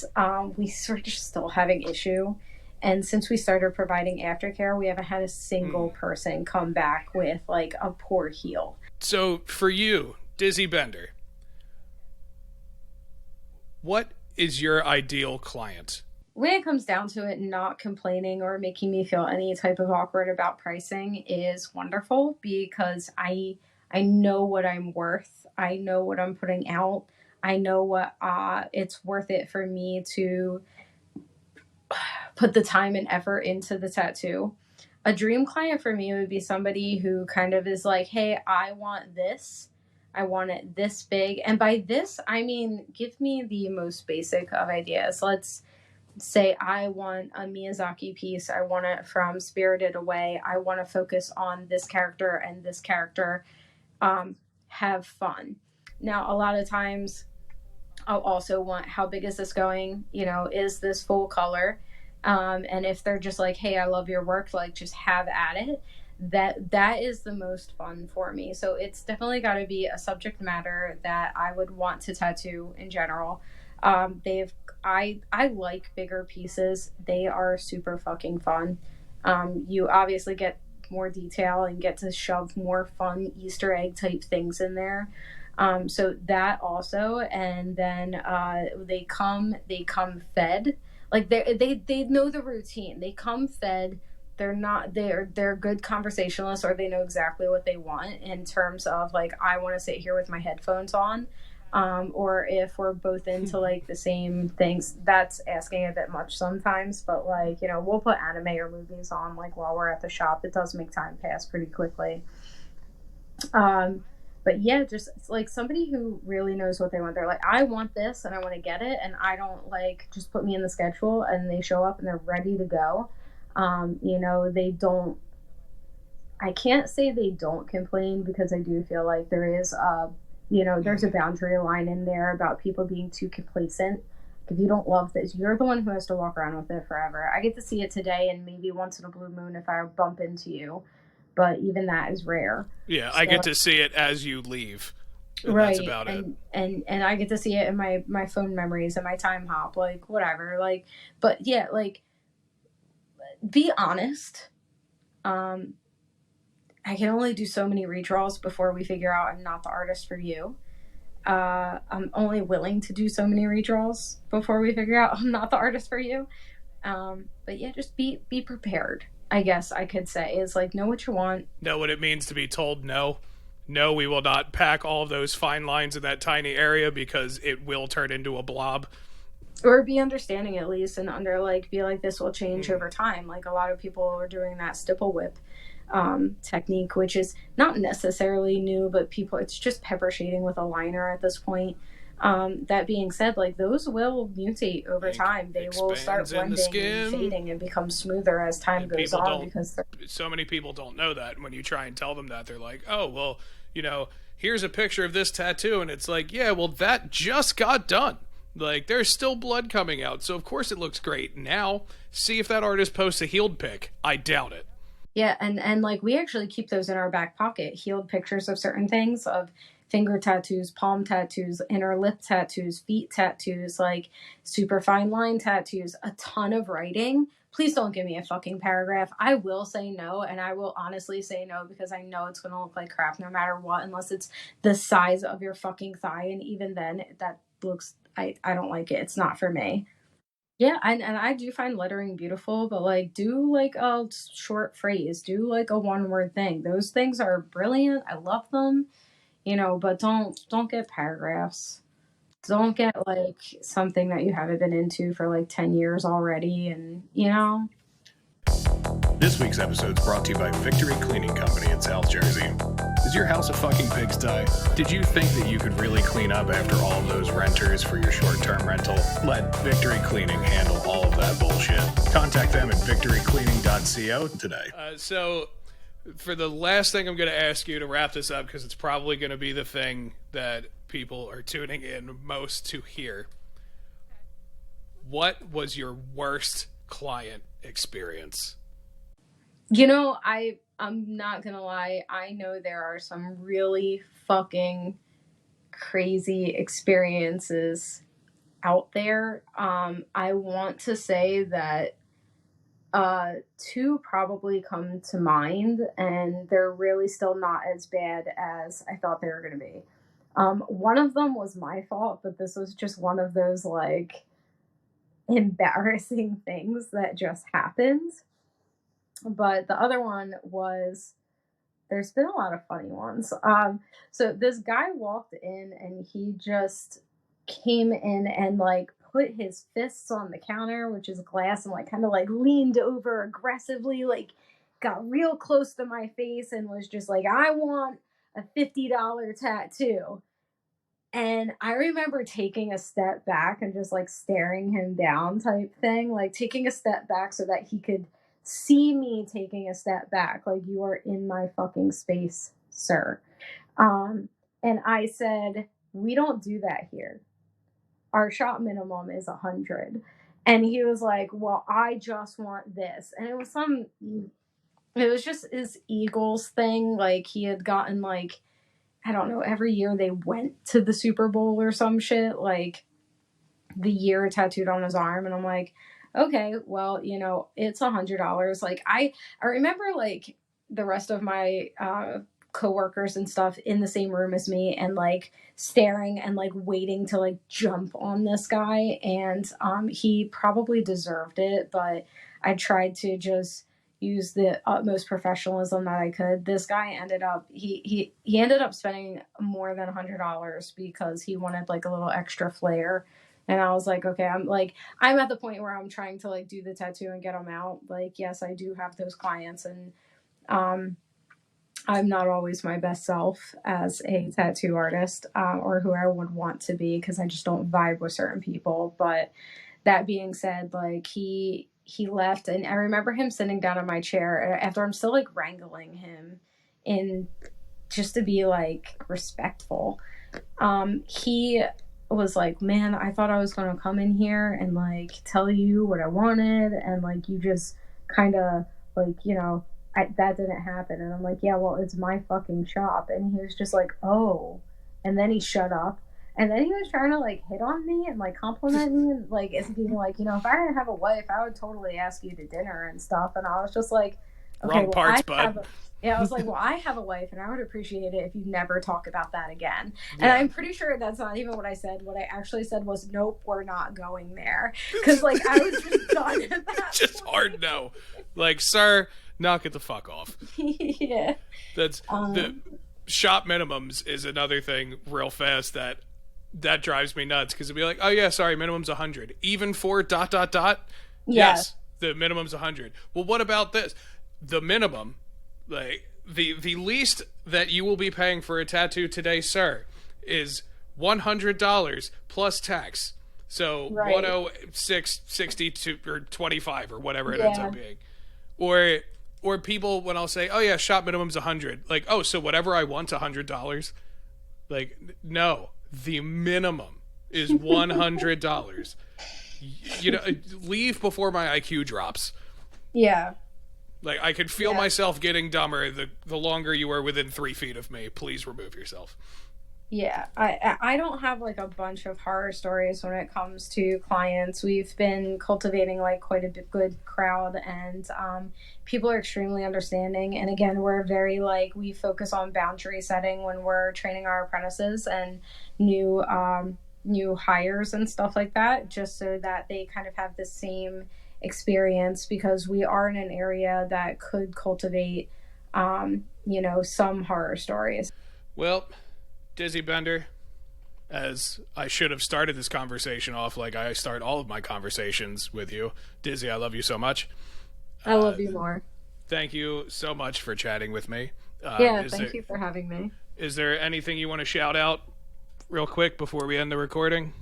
we were just still having issue. And since we started providing aftercare, we haven't had a single person come back with like a poor heel. So for you, Dizzy Bender, what is your ideal client? When it comes down to it, not complaining or making me feel any type of awkward about pricing is wonderful, because I know what I'm worth. I know what I'm putting out. I know what it's worth it for me to put the time and effort into the tattoo. A dream client for me would be somebody who kind of is like, hey, I want this. I want it this big. And by this, I mean, give me the most basic of ideas. Let's say I want a Miyazaki piece. I want it from Spirited Away. I want to focus on this character and this character. Have fun. Now, a lot of times I'll also want, how big is this going? Is this full color? And if they're just like, hey, I love your work, like just have at it. That is the most fun for me. So it's definitely got to be a subject matter that I would want to tattoo in general. I like bigger pieces. They are super fucking fun. You obviously get more detail and get to shove more fun Easter egg type things in there. So that also, and then they come fed. Like they know the routine. They come fed. They're good conversationalists, or they know exactly what they want in terms of like, I want to sit here with my headphones on. Or if we're both into like the same things, that's asking a bit much sometimes, but like, you know, we'll put anime or movies on like while we're at the shop. It does make time pass pretty quickly. um but yeah, just like somebody who really knows what they want. They're like, I want this and I want to get it, and I don't like, just put me in the schedule, and they show up and they're ready to go. You know, they don't, I can't say they don't complain, because I do feel like there is a, you know, there's a boundary line in there about people being too complacent. If you don't love this, you're the one who has to walk around with it forever. I get to see it today and maybe once in a blue moon if I bump into you, but even that is rare. Yeah, So, I get to see it as you leave. And right, that's about it. And I get to see it in my phone memories and my time hop, like whatever. Like, but yeah, like, be honest. Um, I can only do so many redraws before we figure out I'm not the artist for you. I'm only willing to do so many redraws before we figure out I'm not the artist for you. But yeah, just be prepared, I guess I could say, is like, know what you want. Know what it means to be told no. No, we will not pack all of those fine lines in that tiny area because it will turn into a blob. Or be understanding at least, and under like, be like, this will change over time. Like a lot of people are doing that stipple whip technique, which is not necessarily new, but people, it's just pepper shading with a liner at this point. That being said, like, those will mutate over time. They will start blending and fading and become smoother as time goes on, because so many people don't know that. When you try and tell them that, they're like, oh, well, you know, here's a picture of this tattoo, and it's like, yeah, well, that just got done. Like, there's still blood coming out, so of course it looks great. Now, see if that artist posts a healed pic. I doubt it. Yeah, and like, we actually keep those in our back pocket, healed pictures of certain things, of finger tattoos, palm tattoos, inner lip tattoos, feet tattoos, like super fine line tattoos, a ton of writing. Please don't give me a fucking paragraph. I will say no, and I will honestly say no, because I know it's going to look like crap no matter what, unless it's the size of your fucking thigh, and even then, that looks, I don't like it. It's not for me. Yeah, and I do find lettering beautiful, but like, do like a short phrase, do like a one word thing. Those things are brilliant. I love them, you know, but don't get paragraphs. Don't get like something that you haven't been into for like 10 years already, and you know. This week's episode is brought to you by Victory Cleaning Company in South Jersey. Is your house a fucking pigsty? Did you think that you could really clean up after all of those renters for your short-term rental? Let Victory Cleaning handle all of that bullshit. Contact them at victorycleaning.co today. So, for the last thing I'm going to ask you to wrap this up, because it's probably going to be the thing that people are tuning in most to hear. What was your worst client experience? You know, I'm not gonna lie, I know there are some really fucking crazy experiences out there. I want to say that two probably come to mind, and they're really still not as bad as I thought they were gonna be. One of them was my fault, but this was just one of those like embarrassing things that just happened. But the other one was, there's been a lot of funny ones. So this guy walked in and he just came in and like put his fists on the counter, which is glass, and like kind of like leaned over aggressively, like got real close to my face and was just like, I want a $50 tattoo. And I remember taking a step back and just like staring him down type thing, like taking a step back so that he could see me taking a step back. Like, you are in my fucking space, sir. And I said, we don't do that here. Our shop minimum is 100. And he was like, well, I just want this. And it was just his Eagles thing. Like, he had gotten like, I don't know, every year they went to the Super Bowl or some shit, like the year tattooed on his arm. And I'm like, okay, well, you know, it's $100. Like, I remember like the rest of my coworkers and stuff in the same room as me and like staring and like waiting to like jump on this guy. And he probably deserved it, but I tried to just use the utmost professionalism that I could. This guy ended up he ended up spending more than $100 because he wanted like a little extra flair. And I was like, okay, I'm at the point where I'm trying to like do the tattoo and get them out. Like, yes, I do have those clients, and I'm not always my best self as a tattoo artist, or who I would want to be, because I just don't vibe with certain people. But that being said, like he left, and I remember him sitting down in my chair after I'm still like wrangling him in just to be like respectful. He was like, man, I thought I was going to come in here and like tell you what I wanted, and like you just kind of like, you know, that didn't happen. And I'm like, yeah, well, it's my fucking shop. And he was just like, oh. And then he shut up. And then he was trying to like hit on me and like compliment me, and like it's being like, you know, if I didn't have a wife, I would totally ask you to dinner and stuff. And I was just like, okay, wrong parts, bud. Yeah, I was like, well, I have a wife, and I would appreciate it if you never talk about that again. Yeah. And I'm pretty sure that's not even what I said. What I actually said was, nope, we're not going there. Because, like, I was just done at that just point. Hard no. Like, sir, knock it the fuck off. Yeah. That's the shop minimums is another thing real fast that drives me nuts, because it'd be like, oh yeah, sorry, minimum's 100. Even for ... Yes, the minimum's 100. Well, what about this? The minimum, like the least that you will be paying for a tattoo today, sir, is $100 plus tax. So right. 106.60 or 25 or whatever it ends up being. Or people, when I'll say, oh yeah, shop minimum's 100, like, oh, so whatever I want, $100. Like, no, the minimum is $100. You know, leave before my IQ drops. Yeah. Like, I could feel myself getting dumber the longer you are within 3 feet of me. Please remove yourself. Yeah, I don't have like a bunch of horror stories when it comes to clients. We've been cultivating like quite a good crowd, and people are extremely understanding. And again, we're very like, we focus on boundary setting when we're training our apprentices and new hires and stuff like that, just so that they kind of have the same experience, because we are in an area that could cultivate you know, some horror stories. Well, Dizzy Bender, as I should have started this conversation off like I start all of my conversations with you. Dizzy, I love you so much. I love you more. Thank you so much for chatting with me. Thank you for having me. Is there anything you want to shout out real quick before we end the recording?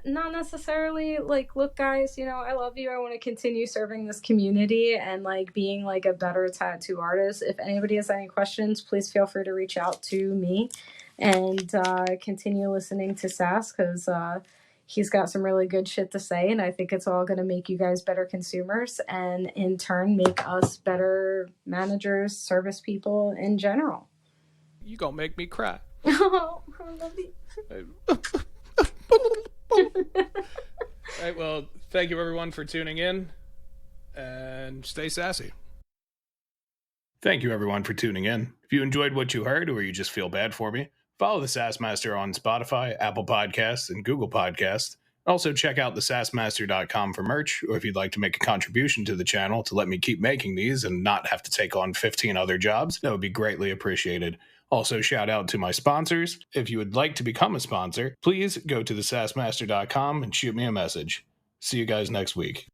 Not necessarily. Like, look, guys, you know, I love you. I want to continue serving this community and like being like a better tattoo artist. If anybody has any questions, please feel free to reach out to me, and continue listening to Sass, because he's got some really good shit to say, and I think it's all going to make you guys better consumers, and in turn make us better managers, service people in general. You gonna make me cry. Oh, I love you. All right, well, thank you everyone for tuning in, and stay sassy. Thank you everyone for tuning in. If you enjoyed what you heard, or you just feel bad for me, follow the Sassmaster on Spotify, Apple Podcasts, and Google Podcasts. Also check out thesassmaster.com for merch, or if you'd like to make a contribution to the channel to let me keep making these and not have to take on 15 other jobs, that would be greatly appreciated. Also, shout out to my sponsors. If you would like to become a sponsor, please go to thesassmaster.com and shoot me a message. See you guys next week.